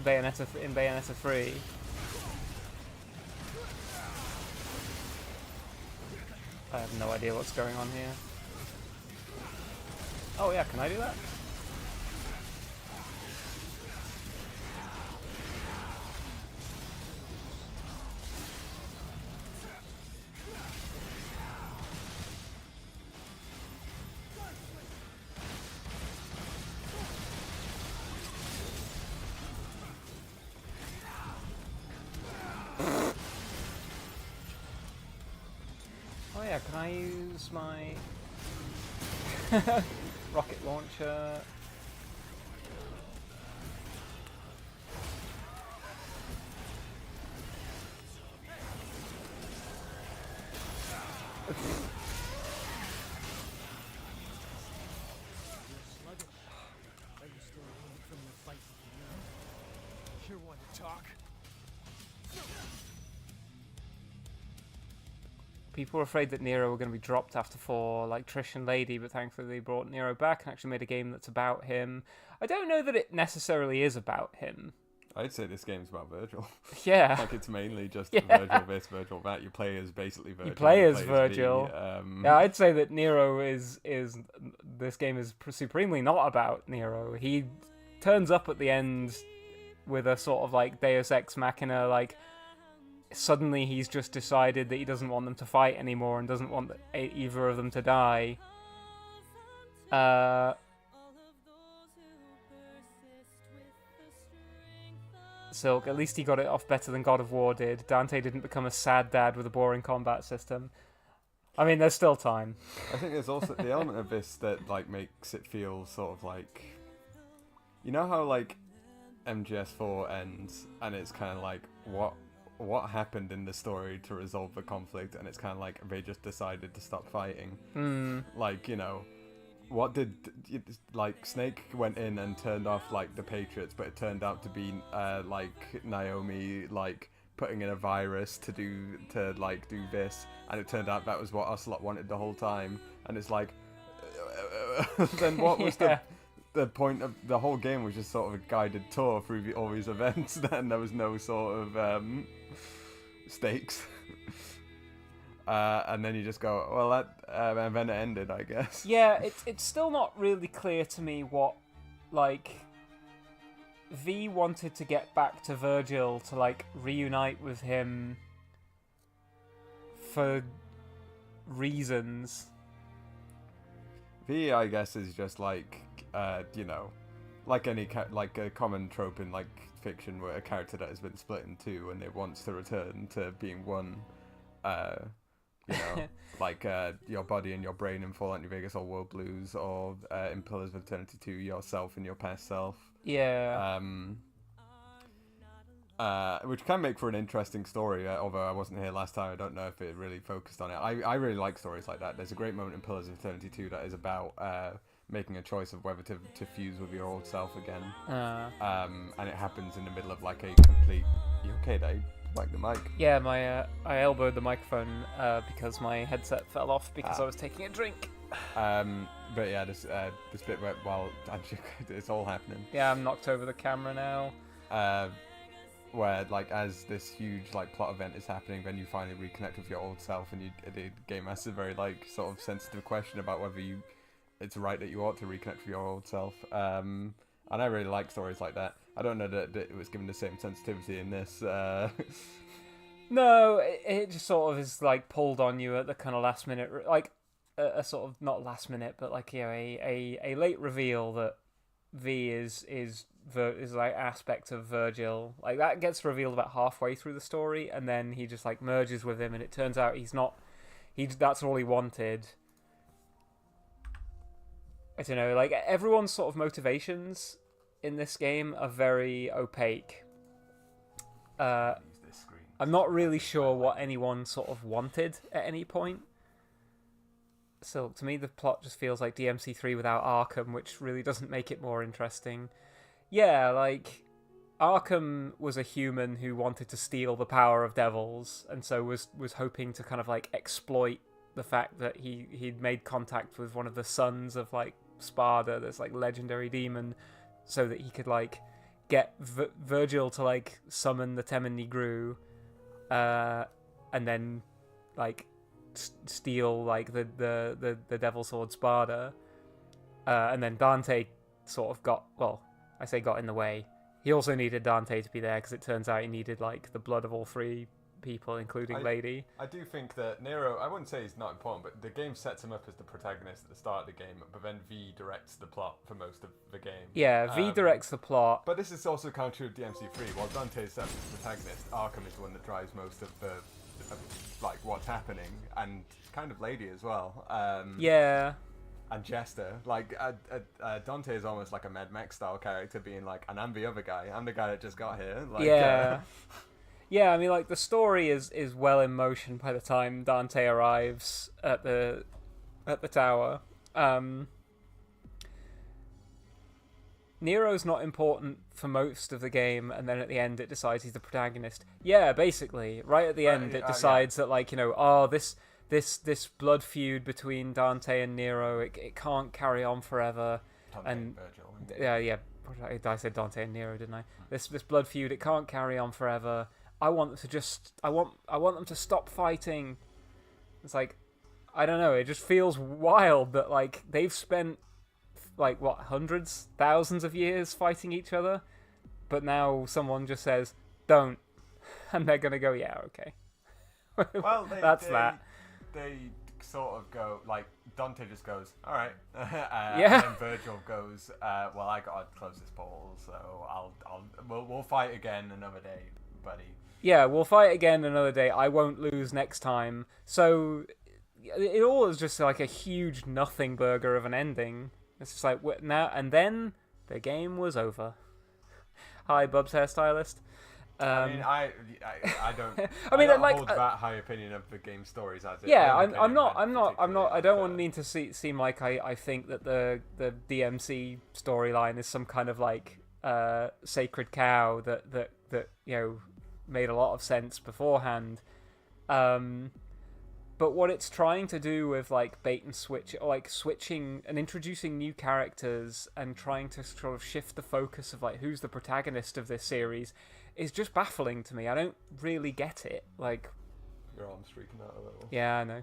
Bayonetta 3. I have no idea what's going on here. Oh yeah, can I do that? yeah, can I use my rocket launcher? You're one to talk. People were afraid that Nero were going to be dropped after 4, like Trish and Lady, but thankfully they brought Nero back and actually made a game that's about him. I don't know that it necessarily is about him. I'd say this game's about Virgil. Yeah. Like, it's mainly just Yeah. Virgil this, Virgil that. You play as basically Virgil. You play as V. Virgil. Yeah, I'd say that Nero is this game is supremely not about Nero. He turns up at the end with a sort of like Deus Ex Machina, like suddenly he's just decided that he doesn't want them to fight anymore and doesn't want either of them to die. Silk, at least he got it off better than God of War did. Dante didn't become a sad dad with a boring combat system. I mean, there's still time. I think there's also the element of this that like makes it feel sort of like, you know how like MGS4 ends and it's kind of like what happened in the story to resolve the conflict, and it's kind of like they just decided to stop fighting. Like, you know, what did, like, Snake went in and turned off like the Patriots, but it turned out to be like Naomi like putting in a virus to do this, and it turned out that was what Ocelot wanted the whole time, and it's like then what was the point of the whole game? Was just sort of a guided tour through all these events. Then there was no sort of stakes. And then you just go, well, that and then it ended, I guess. Yeah, it's still not really clear to me what, like, V wanted to get back to Virgil to, like, reunite with him for reasons. V, I guess, is just like, you know, like any like a common trope in like fiction where a character that has been split in two and it wants to return to being one. You know, like your body and your brain in Fallout New Vegas or World Blues, or in Pillars of Eternity 2, yourself and your past self. Yeah. Which can make for an interesting story, although I wasn't here last time, I don't know if it really focused on it. I really like stories like that. There's a great moment in Pillars of Eternity 2 that is about making a choice of whether to fuse with your old self again. And it happens in the middle of like a complete... You okay, Dave? Like the mic? Yeah, I elbowed the microphone because my headset fell off because I was taking a drink. But yeah, this bit where, while it's all happening. Yeah, I'm knocked over the camera now. Where like as this huge like plot event is happening, then you finally reconnect with your old self, and the game asks a very like sort of sensitive question about whether it's right that you ought to reconnect with your old self. And I really like stories like that. I don't know that it was given the same sensitivity in this. No, it just sort of is like pulled on you at the kind of last minute, like a sort of not last minute, but like, you know, a late reveal that V is like aspect of Virgil. Like that gets revealed about halfway through the story, and then he just like merges with him, and it turns out he's not. That's all he wanted. I don't know. Like everyone's sort of motivations in this game are very opaque. I'm not really sure what anyone sort of wanted at any point. So to me, the plot just feels like DMC3 without Arkham, which really doesn't make it more interesting. Yeah, like Arkham was a human who wanted to steal the power of devils, and so was hoping to kind of like exploit the fact that he'd made contact with one of the sons of like Sparda, this like legendary demon, so that he could like get Virgil to like summon the Temen Nigru, and then like steal like the devil sword Sparda, and then Dante sort of got in the way. He also needed Dante to be there because it turns out he needed like the blood of all three people, including Lady. I do think that Nero, I wouldn't say he's not important, but the game sets him up as the protagonist at the start of the game, but then V directs the plot for most of the game. Yeah, V directs the plot. But this is also kind of true of DMC3. While Dante is set up as the protagonist, Arkham is the one that drives most of the like what's happening, and kind of Lady as well. Yeah. And Jester, like Dante is almost like a Mad Max style character, being like, and I'm the other guy. I'm the guy that just got here. Like, yeah. Yeah, I mean, like, the story is well in motion by the time Dante arrives at the tower. Nero's not important for most of the game, and then at the end it decides he's the protagonist. Yeah, basically, right at the end it decides that, like, you know, oh, this blood feud between Dante and Nero, it can't carry on forever. Dante and Virgil. yeah, I said Dante and Nero, didn't I? This blood feud, it can't carry on forever. I want them to just I want them to stop fighting. It's like, I don't know, it just feels wild that, like, they've spent, like, what, hundreds, thousands of years fighting each other, but now someone just says, don't, and they're gonna go, yeah, okay. Well, they sort of go, like, Dante just goes, all right, yeah, and then Virgil goes, well, I gotta close this portal, so we'll fight again another day, buddy. Yeah, we'll fight again another day. I won't lose next time. So it all is just like a huge nothing burger of an ending. It's just like, now and then the game was over. Hi, Bub's hairstylist. I mean, I don't. I mean, don't like, hold that high opinion of the game stories as it. Yeah, I'm not. I don't want me to seem like I think that the DMC storyline is some kind of, like, sacred cow that you know, made a lot of sense beforehand. But what it's trying to do with, like, bait and switch, or, like, switching and introducing new characters and trying to sort of shift the focus of, like, who's the protagonist of this series is just baffling to me. I don't really get it. Like, your arm's freaking out a little. Yeah, I know.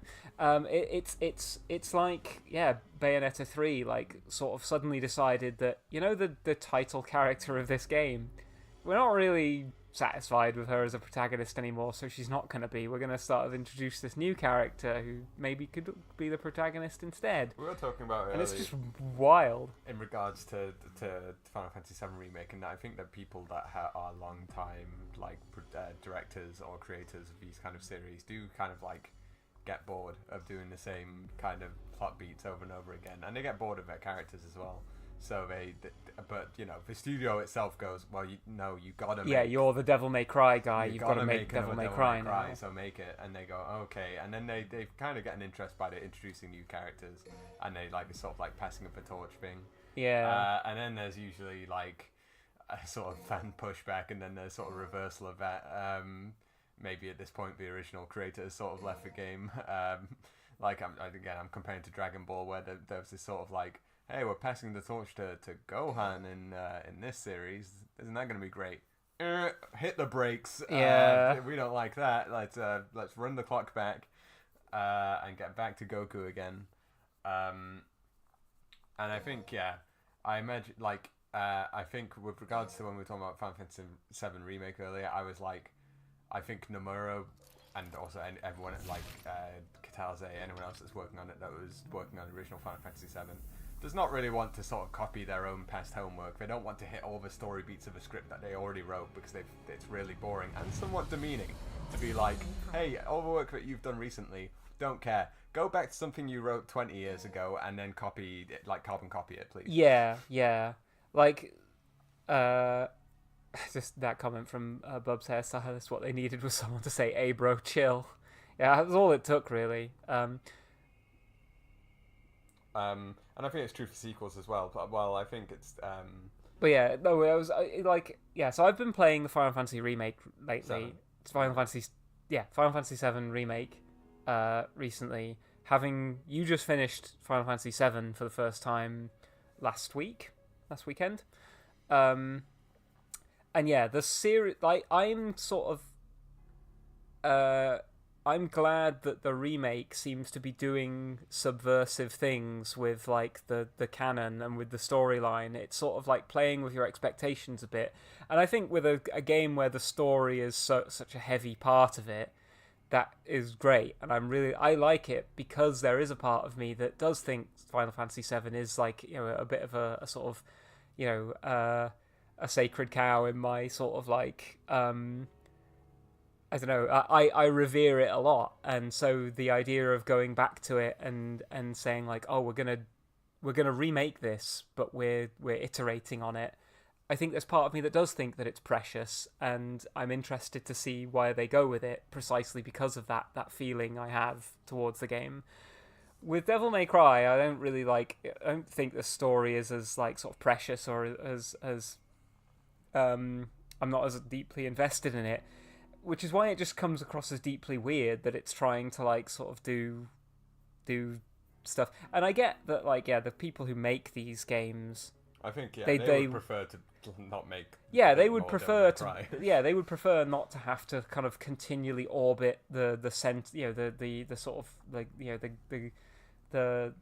It's like, yeah, Bayonetta 3, like, sort of suddenly decided that, you know, the title character of this game, we're not really satisfied with her as a protagonist anymore, so she's not going to be. We're going to sort of introduce this new character who maybe could be the protagonist instead. We were talking about it and earlier, it's just wild. In regards to Final Fantasy VII Remake, and I think that people that are long-time, like, directors or creators of these kind of series do kind of, like, get bored of doing the same kind of plot beats over and over again, and they get bored of their characters as well. So but you know, the studio itself goes, well, you gotta make. Yeah, you're the Devil May Cry guy. You've got to make Devil May Cry now. So make it, and they go, okay, and then they kind of get an interest by introducing new characters, and they like sort of like passing up a torch thing. Yeah. And then there's usually like a sort of fan pushback, and then there's sort of reversal of that. Maybe at this point the original creator has sort of left the game. Like I'm comparing to Dragon Ball, where there was this sort of like, hey, we're passing the torch to Gohan in this series. Isn't that going to be great? Hit the brakes. Yeah. We don't like that. Let's run the clock back and get back to Goku again. And I think, yeah, I imagine, like, I think with regards to when we were talking about Final Fantasy VII Remake earlier, I was like, I think Nomura and also everyone like Kataze, anyone else that's working on it that was working on the original Final Fantasy VII, does not really want to sort of copy their own past homework. They don't want to hit all the story beats of a script that they already wrote, because it's really boring and somewhat demeaning to be like, hey, all the work that you've done recently, don't care. Go back to something you wrote 20 years ago and then copy it, like carbon copy it, please. Yeah. Like, just that comment from Bub's hairstylist, what they needed was someone to say, hey bro, chill. Yeah, that's all it took, really. And I think it's true for sequels as well. But well, I think it's. But yeah, no, I was like, yeah. So I've been playing the Final Fantasy remake lately. Seven. It's Final Fantasy VII remake. Recently, you just finished Final Fantasy VII for the first time last weekend. And yeah, the series, like, I'm sort of. I'm glad that the remake seems to be doing subversive things with, like, the canon and with the storyline. It's sort of like playing with your expectations a bit. And I think with a game where the story is such a heavy part of it, that is great. And I like it, because there is a part of me that does think Final Fantasy VII is, like, you know, a bit of a sort of, you know, a sacred cow in my sort of, like, I don't know. I revere it a lot, and so the idea of going back to it and saying like, oh, we're gonna remake this, but we're iterating on it. I think there's part of me that does think that it's precious, and I'm interested to see where they go with it, precisely because of that feeling I have towards the game. With Devil May Cry, I don't think the story is as like sort of precious or as I'm not as deeply invested in it, which is why it just comes across as deeply weird that it's trying to like sort of do stuff. And I get that, like, yeah, the people who make these games, I think they would prefer to not make. they would more prefer Devil May to Cry. they would prefer not to have to kind of continually orbit the the sort of like the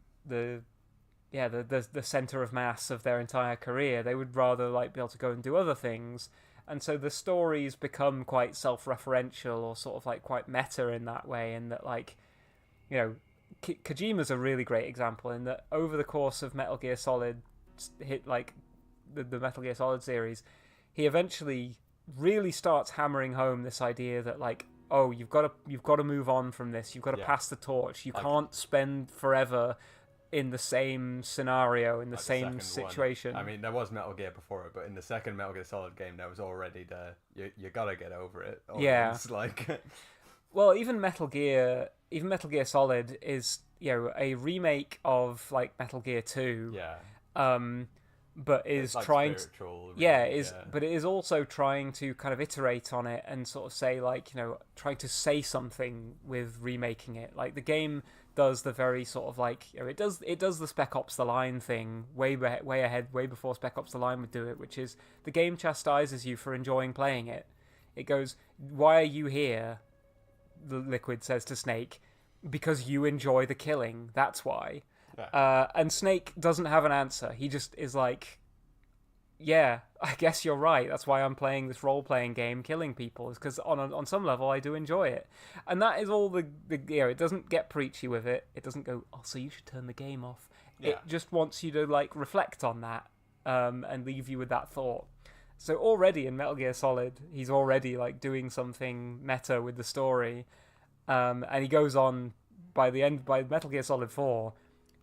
center of mass of their entire career. They would rather like be able to go and do other things. And so the stories become quite self-referential or sort of like quite meta in that way, in that, like, you know, Kojima's a really great example in that over the course of Metal Gear Solid, hit like the Metal Gear Solid series, he eventually really starts hammering home this idea that, like, oh, you've got to move on from this. You've got to pass the torch. You can't spend forever in the same scenario, in the same situation. I mean, there was Metal Gear before it, but in the second Metal Gear Solid game, there was already you gotta get over it. Like, well, even Metal Gear Solid is, you know, a remake of like Metal Gear 2. Yeah. But is like trying to, but it is also trying to kind of iterate on it and sort of say, like, you know, trying to say something with remaking it. Like, the game does the very sort of like, you know, it does the Spec Ops The Line thing way ahead, way before Spec Ops The Line would do it, which is the game chastises you for enjoying playing it. It goes, why are you here? The Liquid says to Snake, because you enjoy the killing. That's why. Yeah. And Snake doesn't have an answer. He just is like, yeah, I guess you're right. That's why I'm playing this role-playing game, killing people, is because on some level I do enjoy it. And that is all the you know, it doesn't get preachy with it. It doesn't go, oh, so you should turn the game off. Yeah. It just wants you to, like, reflect on that and leave you with that thought. So already in Metal Gear Solid, he's already, like, doing something meta with the story. And he goes on, by Metal Gear Solid 4,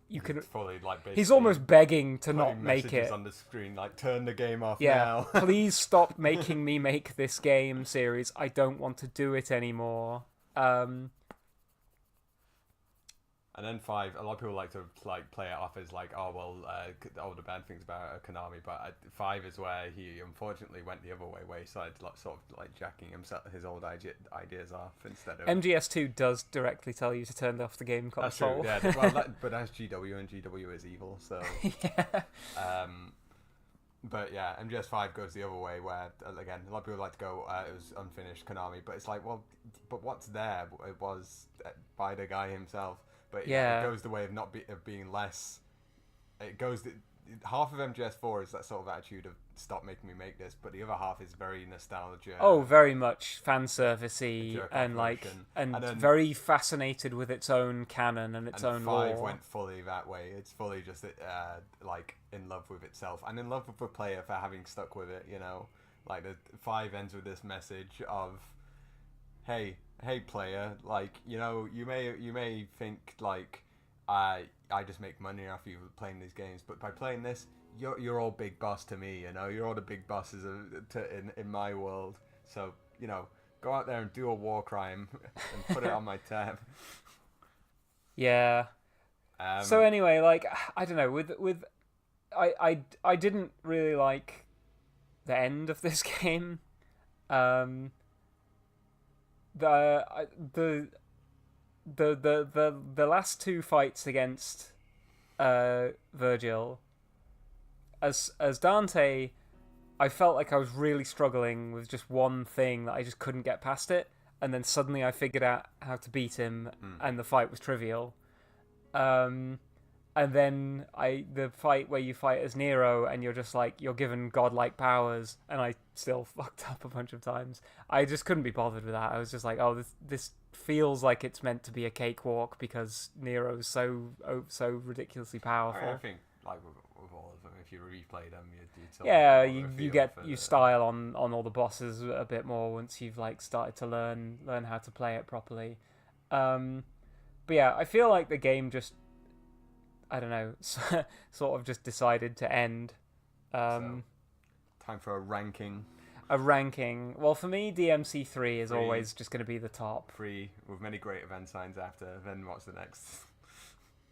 you can fully, like, he's almost begging to not make it on the screen, like, turn the game off now. Please stop making me make this game series. I don't want to do it anymore. And then 5, a lot of people like to like play it off as like, oh well, all the bad things about Konami, but 5 is where he unfortunately went the other way, where he started like, sort of like jacking his old ideas off instead of. MGS2 does directly tell you to turn off the game console. That's true. Yeah, well, but that's GW, and GW is evil, so. Yeah. But yeah, MGS5 goes the other way, where again a lot of people like to go, it was unfinished Konami, but it's like, well, but what's there? It was by the guy himself. But yeah, it goes the way of being less. It goes half of MGS4 is that sort of attitude of stop making me make this, but the other half is very nostalgia. Oh, very much fan servicey and like and then, very fascinated with its own canon and its own lore. 5 went fully that way. It's fully just like in love with itself and in love with the player for having stuck with it. You know, like the 5 ends with this message of, hey player, like, you know, you may think like I just make money off you playing these games, but by playing this, you're all big boss to me, you know, you're all the big bosses in my world. So, you know, go out there and do a war crime and put it on my tab. Yeah. So anyway, like, I don't know, with I didn't really like the end of this game. The last 2 fights against Virgil, as Dante, I felt like I was really struggling with just one thing that I just couldn't get past it, and then suddenly I figured out how to beat him, and the fight was trivial. And then the fight where you fight as Nero and you're just like, you're given godlike powers, and I still fucked up a bunch of times. I just couldn't be bothered with that. I was just like, oh, this feels like it's meant to be a cakewalk because Nero's so ridiculously powerful. I think like with all of them, if you replay them, you'd sort Yeah, of you get style on all the bosses a bit more once you've like started to learn how to play it properly. But yeah, I feel like the game just, I don't know, sort of just decided to end. So, time for a ranking. A ranking. Well, for me, DMC3 is always just going to be the top. 3 with many great event signs after. Then what's the next?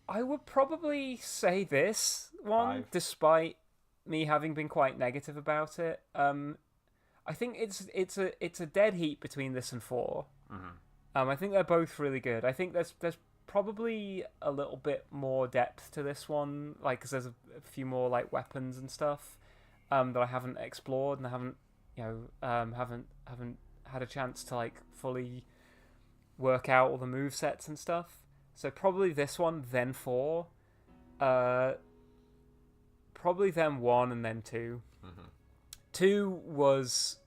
I would probably say this one, 5. despite me having been quite negative about it. I think it's a dead heat between this and 4. Mm-hmm. I think they're both really good. I think there's probably a little bit more depth to this one, like because there's a few more like weapons and stuff that I haven't explored and I haven't haven't had a chance to like fully work out all the movesets and stuff. So probably this one, then 4, probably then 1 and then 2. Mm-hmm. 2 was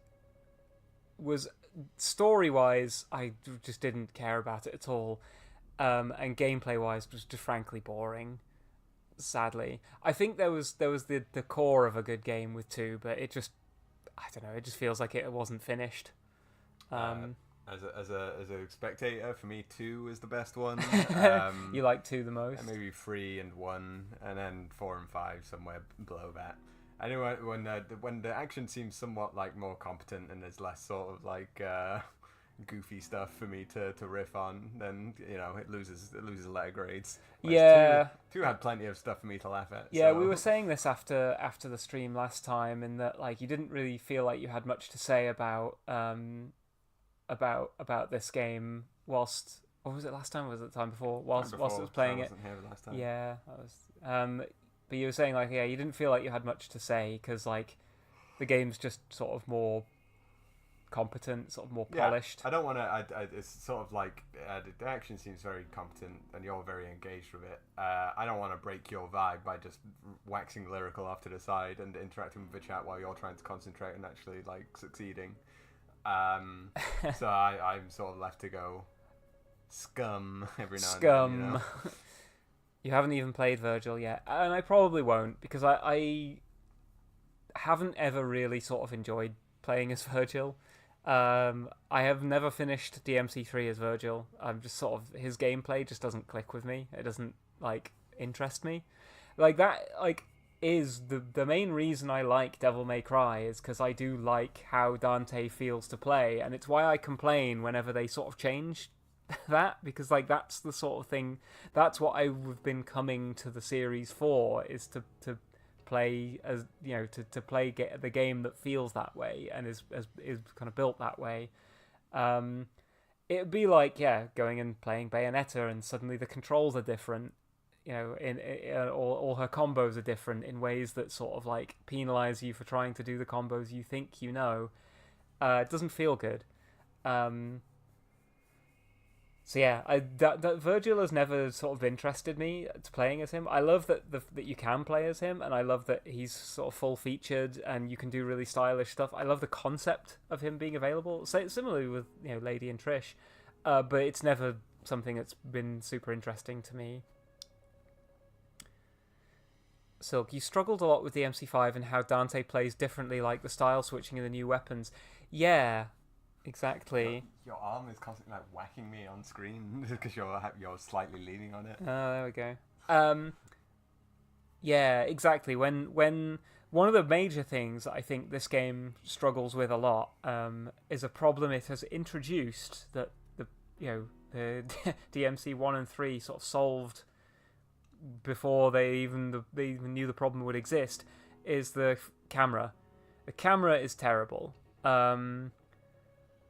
story-wise, I just didn't care about it at all, and gameplay-wise was just frankly boring. Sadly, I think there was the core of a good game with 2, but it just, I don't know, it just feels like it wasn't finished. As a spectator, for me, 2 is the best one. You like 2 the most? Maybe 3 and 1, and then 4 and 5 somewhere below that. Anyway, when the action seems somewhat like more competent and there's less sort of like goofy stuff for me to riff on, then it loses a lot of grades. Whereas Yeah, 2 had plenty of stuff for me to laugh at. yeah. So. We were saying this after the stream last time, in that like you didn't really feel like you had much to say about this game whilst, or was it last time or was it the time before? Whilst it was playing I it. wasn't here last time. Yeah, that was. But you were saying like, yeah, you didn't feel like you had much to say because like the game's just sort of more competent, sort of more polished. I don't want to. It's sort of like the action seems very competent and you're very engaged with it. I don't want to break your vibe by just waxing lyrical off to the side and interacting with the chat while you're trying to concentrate and actually like succeeding. So I'm sort of left to go scum every now and then. You haven't even played Virgil yet, and I probably won't because I haven't ever really sort of enjoyed playing as Virgil. I have never finished DMC3 as Virgil. I'm just sort of, his gameplay just doesn't click with me. It doesn't like interest me. Like that is the main reason I like Devil May Cry, is because I do like how Dante feels to play, and it's why I complain whenever they sort of change that, because like that's the sort of thing, that's what I've been coming to the series for, is to play as to play the game that feels that way and is kind of built that way. It would be like going and playing Bayonetta and suddenly the controls are different, in all her combos are different in ways that sort of like penalize you for trying to do the combos you think it doesn't feel good. So yeah, that Virgil has never sort of interested me to playing as him. I love that you can play as him, and I love that he's sort of full featured and you can do really stylish stuff. I love the concept of him being available. So similarly with Lady and Trish, but it's never something that's been super interesting to me. Silk, you struggled a lot with the MC5 and how Dante plays differently, like the style switching and the new weapons. Yeah. Exactly. Your arm is constantly like whacking me on screen because you're slightly leaning on it. Oh, there we go. Yeah, exactly. When one of the major things I think this game struggles with a lot is a problem it has introduced that the DMC 1 and 3 sort of solved before they even knew the problem would exist, is the camera. The camera is terrible.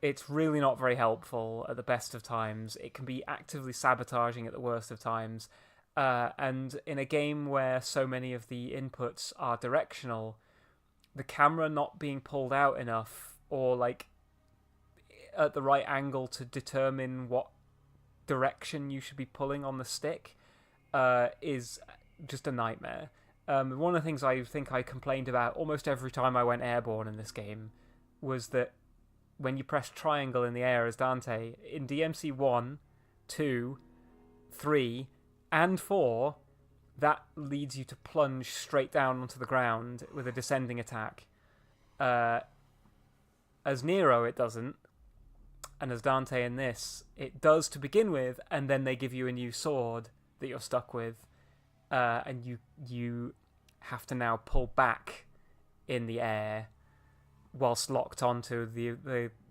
It's really not very helpful at the best of times. It can be actively sabotaging at the worst of times. And in a game where so many of the inputs are directional, the camera not being pulled out enough or like at the right angle to determine what direction you should be pulling on the stick is just a nightmare. One of the things I think I complained about almost every time I went airborne in this game was that when you press triangle in the air as Dante, in DMC 1, 2, 3, and 4, that leads you to plunge straight down onto the ground with a descending attack. As Nero, it doesn't. And as Dante in this, it does to begin with, and then they give you a new sword that you're stuck with. And you have to now pull back in the air whilst locked onto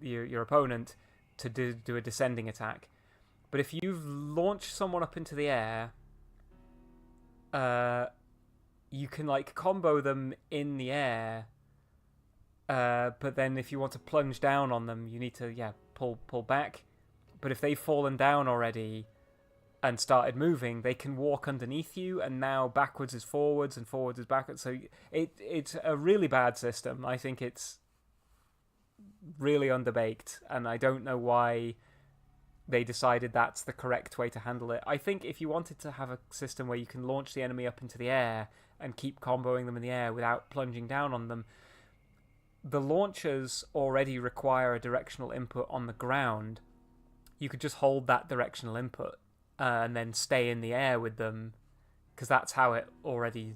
your opponent to do a descending attack. But if you've launched someone up into the air, you can like combo them in the air. But then if you want to plunge down on them, you need to pull back. But if they've fallen down already and started moving, they can walk underneath you, and now backwards is forwards and forwards is backwards. So it's a really bad system. I think it's really underbaked, and I don't know why they decided that's the correct way to handle it. I think if you wanted to have a system where you can launch the enemy up into the air and keep comboing them in the air without plunging down on them, the launchers already require a directional input on the ground. You could just hold that directional input and then stay in the air with them, because that's how it already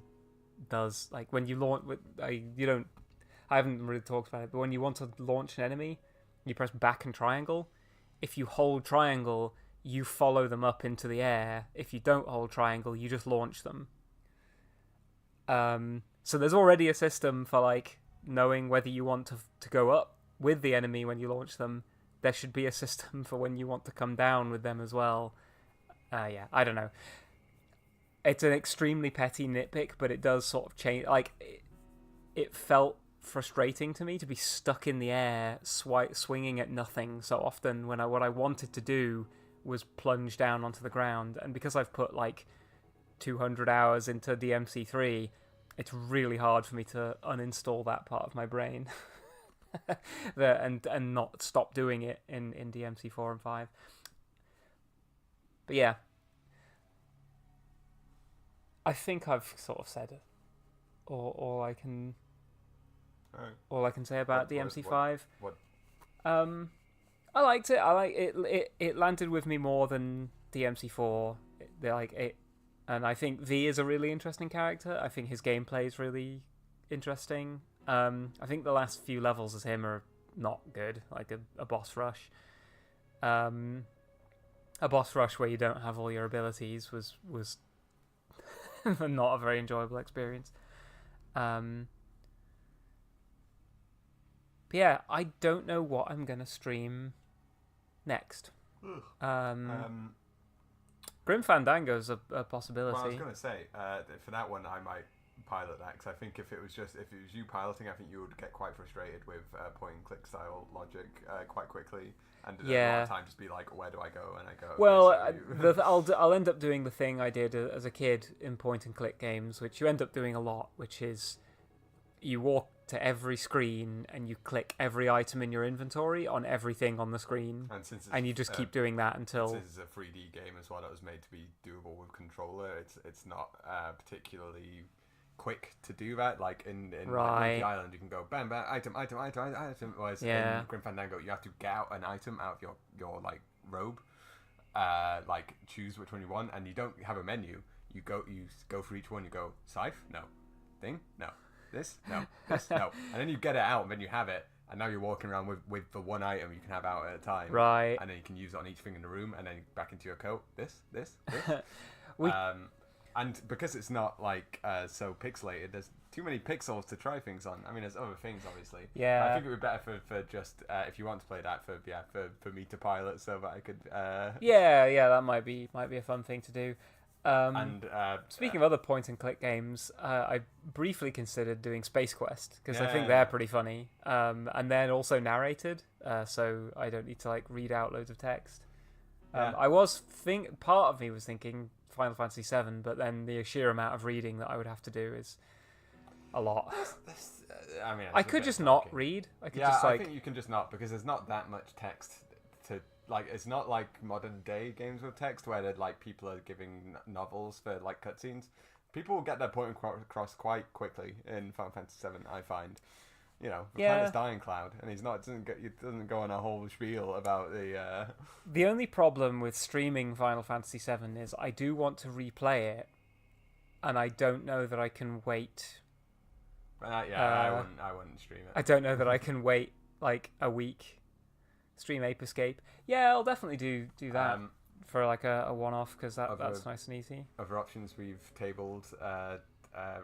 does. Like when you launch, I haven't really talked about it, but when you want to launch an enemy, you press back and triangle. If you hold triangle, you follow them up into the air. If you don't hold triangle, you just launch them. So there's already a system for like knowing whether you want to go up with the enemy when you launch them. There should be a system for when you want to come down with them as well. I don't know. It's an extremely petty nitpick, but it does sort of change. Like, it felt frustrating to me to be stuck in the air, swinging at nothing so often when what I wanted to do was plunge down onto the ground. And because I've put like 200 hours into DMC3, it's really hard for me to uninstall that part of my brain and not stop doing it in DMC4 and 5. But yeah, I think I've sort of said all I can say about DMC5. What? I liked it. I like it. It landed with me more than DMC4. And I think V is a really interesting character. I think his gameplay is really interesting. I think the last few levels as him are not good, like a boss rush. A boss rush where you don't have all your abilities was not a very enjoyable experience. But yeah, I don't know what I'm gonna stream next. Grim Fandango's a possibility. Well, I was going to say, for that one, I might pilot that, because I think if it was you piloting, I think you would get quite frustrated with point and click style logic quite quickly, and a lot of time just be like, where do I go? And I go, well, I'll end up doing the thing I did as a kid in point and click games, which you end up doing a lot, which is you walk to every screen and you click every item in your inventory on everything on the screen, and you just keep doing that until. This is a 3D game as well that was made to be doable with controller. It's not particularly quick to do that. Like in like Monkey Island, you can go bam bam item. Whereas in Grim Fandango, you have to get out an item out of your like robe, like choose which one you want, and you don't have a menu. You go for each one. You go scythe, no, thing, no. This? No. This? No. And then you get it out, and then you have it, and now you're walking around with the one item you can have out at a time. Right. And then you can use it on each thing in the room, and then back into your coat. This. And because it's not like so pixelated, there's too many pixels to try things on. I mean, there's other things, obviously. Yeah. I think it would be better for just, if you want to play that, for me to pilot so that I could... Yeah, that might be a fun thing to do. Speaking of other point and click games, I briefly considered doing Space Quest, because I think they're pretty funny, and then also narrated, so I don't need to like read out loads of text. Part of me was thinking Final Fantasy VII, but then the sheer amount of reading that I would have to do is a lot. I could just not read. I think you can just not, because there's not that much text to. Like, it's not like modern day games with text where like people are giving novels for like cutscenes. People will get their point across quite quickly in Final Fantasy VII, I find. You know, the Yeah. planet's dying, Cloud, and he doesn't go on a whole spiel about the. The only problem with streaming Final Fantasy VII is I do want to replay it, and I don't know that I can wait. I wouldn't stream it. I don't know that I can wait like a week. Stream Ape Escape. Yeah, I'll definitely do that for like a one-off because that's nice and easy. Other options we've tabled.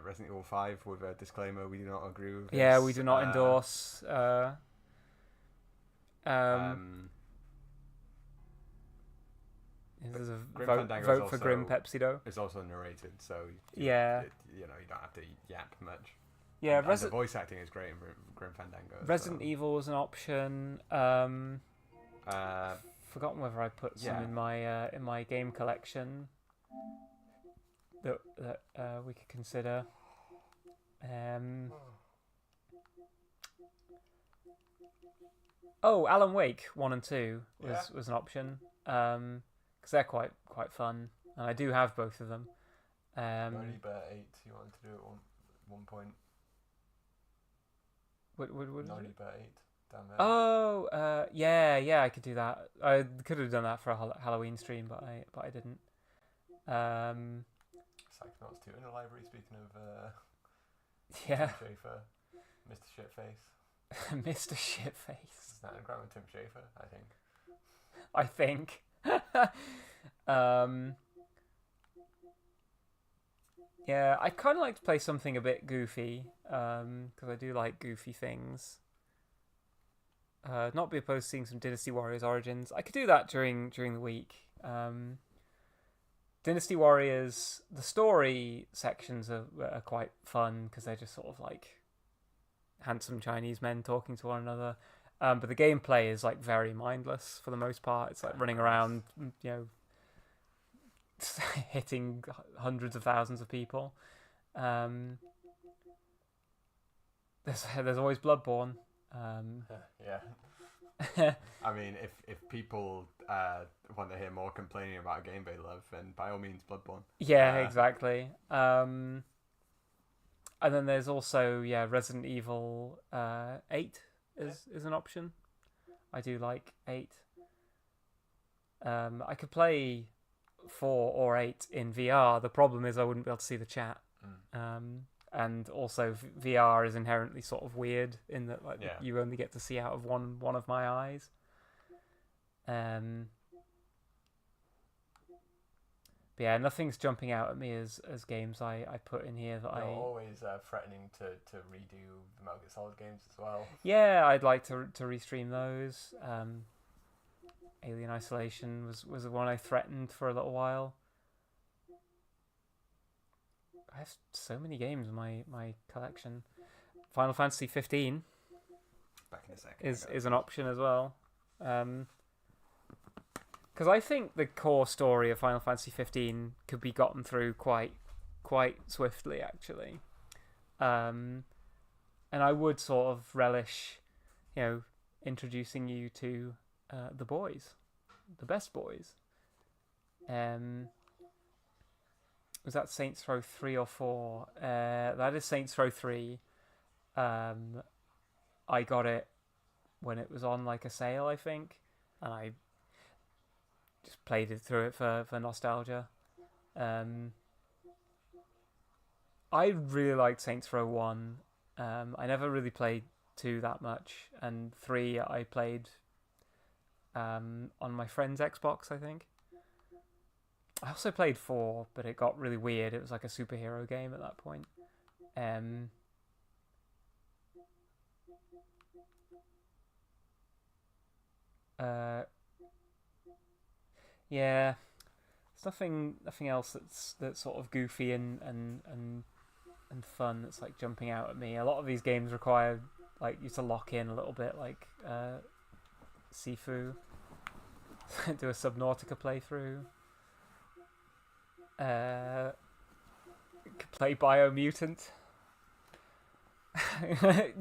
Resident Evil 5 with a disclaimer: we do not agree with. Yeah, this. we do not endorse. There's a vote for Grim Pepsi-Do. It's also narrated, so you don't have to yap much. Yeah, and the voice acting is great in Grim Fandango. Resident Evil is an option. Forgotten whether I put some in my game collection that we could consider. Alan Wake 1 and 2 was an option because they're quite fun, and I do have both of them. 90 Bear 8 you wanted to do at one point. What 90 Bear 8 down there. Oh, yeah, I could do that. I could have done that for a Halloween stream, but I didn't. Psychonauts 2 in the library. Speaking of yeah, Tim Schafer, Mr. Shitface. Mr. Shitface. Is that a anagram of Tim Schafer? I think. Yeah, I kind of like to play something a bit goofy, because I do like goofy things. Not be opposed to seeing some Dynasty Warriors Origins. I could do that during the week. Dynasty Warriors, the story sections are quite fun because they're just sort of like handsome Chinese men talking to one another. But the gameplay is like very mindless for the most part. It's like running around, hitting hundreds of thousands of people. There's always Bloodborne. Yeah. I mean, if people want to hear more complaining about a game they love, then by all means, Bloodborne. Yeah, exactly. And then there's also Resident Evil 8 is an option. I do like 8. I could play 4 or 8 in VR. The problem is I wouldn't be able to see the chat. And also VR is inherently sort of weird in that you only get to see out of one of my eyes. But yeah, nothing's jumping out at me as games I put in here that You're always threatening to redo the Metal Gear Solid games as well. Yeah, I'd like to restream those. Alien Isolation was the one I threatened for a little while. I have so many games in my collection. Final Fantasy 15 back in a second is an option as well. Because I think the core story of Final Fantasy 15 could be gotten through quite swiftly, actually. And I would sort of relish, introducing you to the boys, the best boys. Was that Saints Row 3 or 4? That is Saints Row 3. I got it when it was on like a sale, I think, and I just played it through it for nostalgia. I really liked Saints Row 1. I never really played 2 that much, and 3 I played on my friend's Xbox, I think. I also played 4, but it got really weird. It was like a superhero game at that point. Yeah, there's nothing else that's sort of goofy and fun that's like jumping out at me. A lot of these games require like you to lock in a little bit, like Sifu. Do a Subnautica playthrough. Play Biomutant.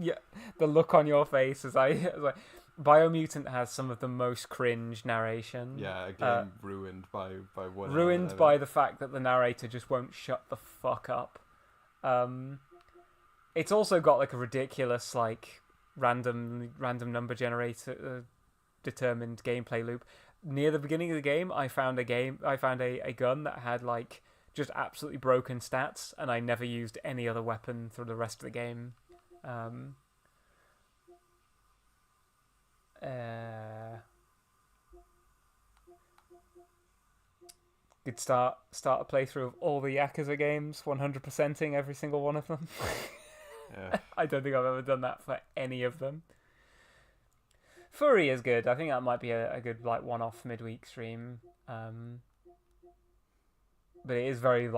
Yeah, the look on your face as I was like, Biomutant has some of the most cringe narration. Yeah, a game ruined by one. Ruined by the fact that the narrator just won't shut the fuck up. It's also got like a ridiculous like random number generator determined gameplay loop. Near the beginning of the game, I found a gun that had like just absolutely broken stats, and I never used any other weapon through the rest of the game. Could start a playthrough of all the Yakuza games, 100%ing every single one of them. Yeah. I don't think I've ever done that for any of them. Furry is good. I think that might be a good like one-off midweek stream. But it is very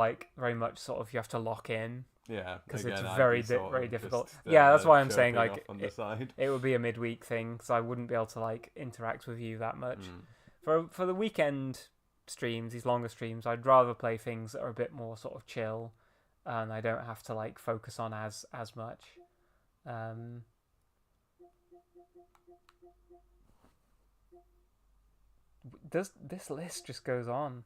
much sort of you have to lock in. Yeah, because it's again, very difficult. Yeah, that's why I'm saying like it would be a midweek thing, because I wouldn't be able to like interact with you that much. For the weekend streams, these longer streams, I'd rather play things that are a bit more sort of chill, and I don't have to like focus on as much. This list just goes on.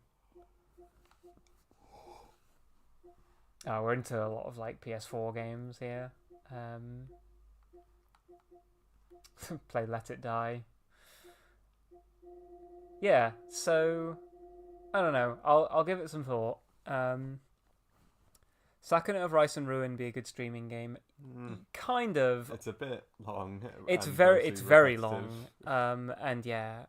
Oh, we're into a lot of like PS4 games here. Play Let It Die. Yeah, so I don't know. I'll give it some thought. Sakuna of Rice and Ruin be a good streaming game. Kind of. It's a bit long. It's very long. And yeah.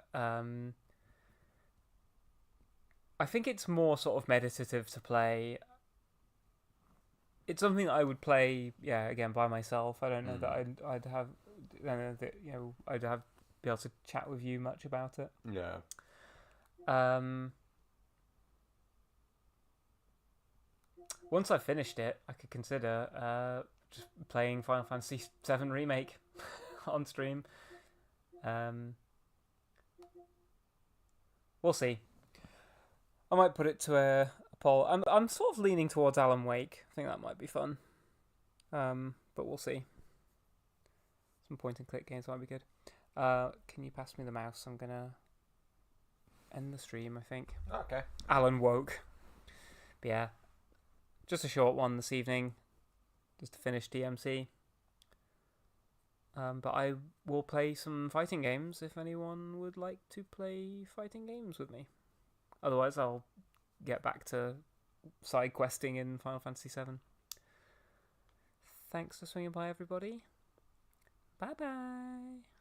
I think it's more sort of meditative to play. It's something that I would play, again by myself. I don't know that I'd have, I don't know that I'd have be able to chat with you much about it. Yeah. Once I finished it, I could consider just playing Final Fantasy VII Remake on stream. We'll see. I might put it to a poll. I'm sort of leaning towards Alan Wake. I think that might be fun. But we'll see. Some point and click games might be good. Can you pass me the mouse? I'm gonna end the stream, I think. Okay. Alan woke. But yeah. Just a short one this evening. Just to finish DMC. But I will play some fighting games if anyone would like to play fighting games with me. Otherwise, I'll get back to side questing in Final Fantasy VII. Thanks for swinging by, everybody. Bye-bye.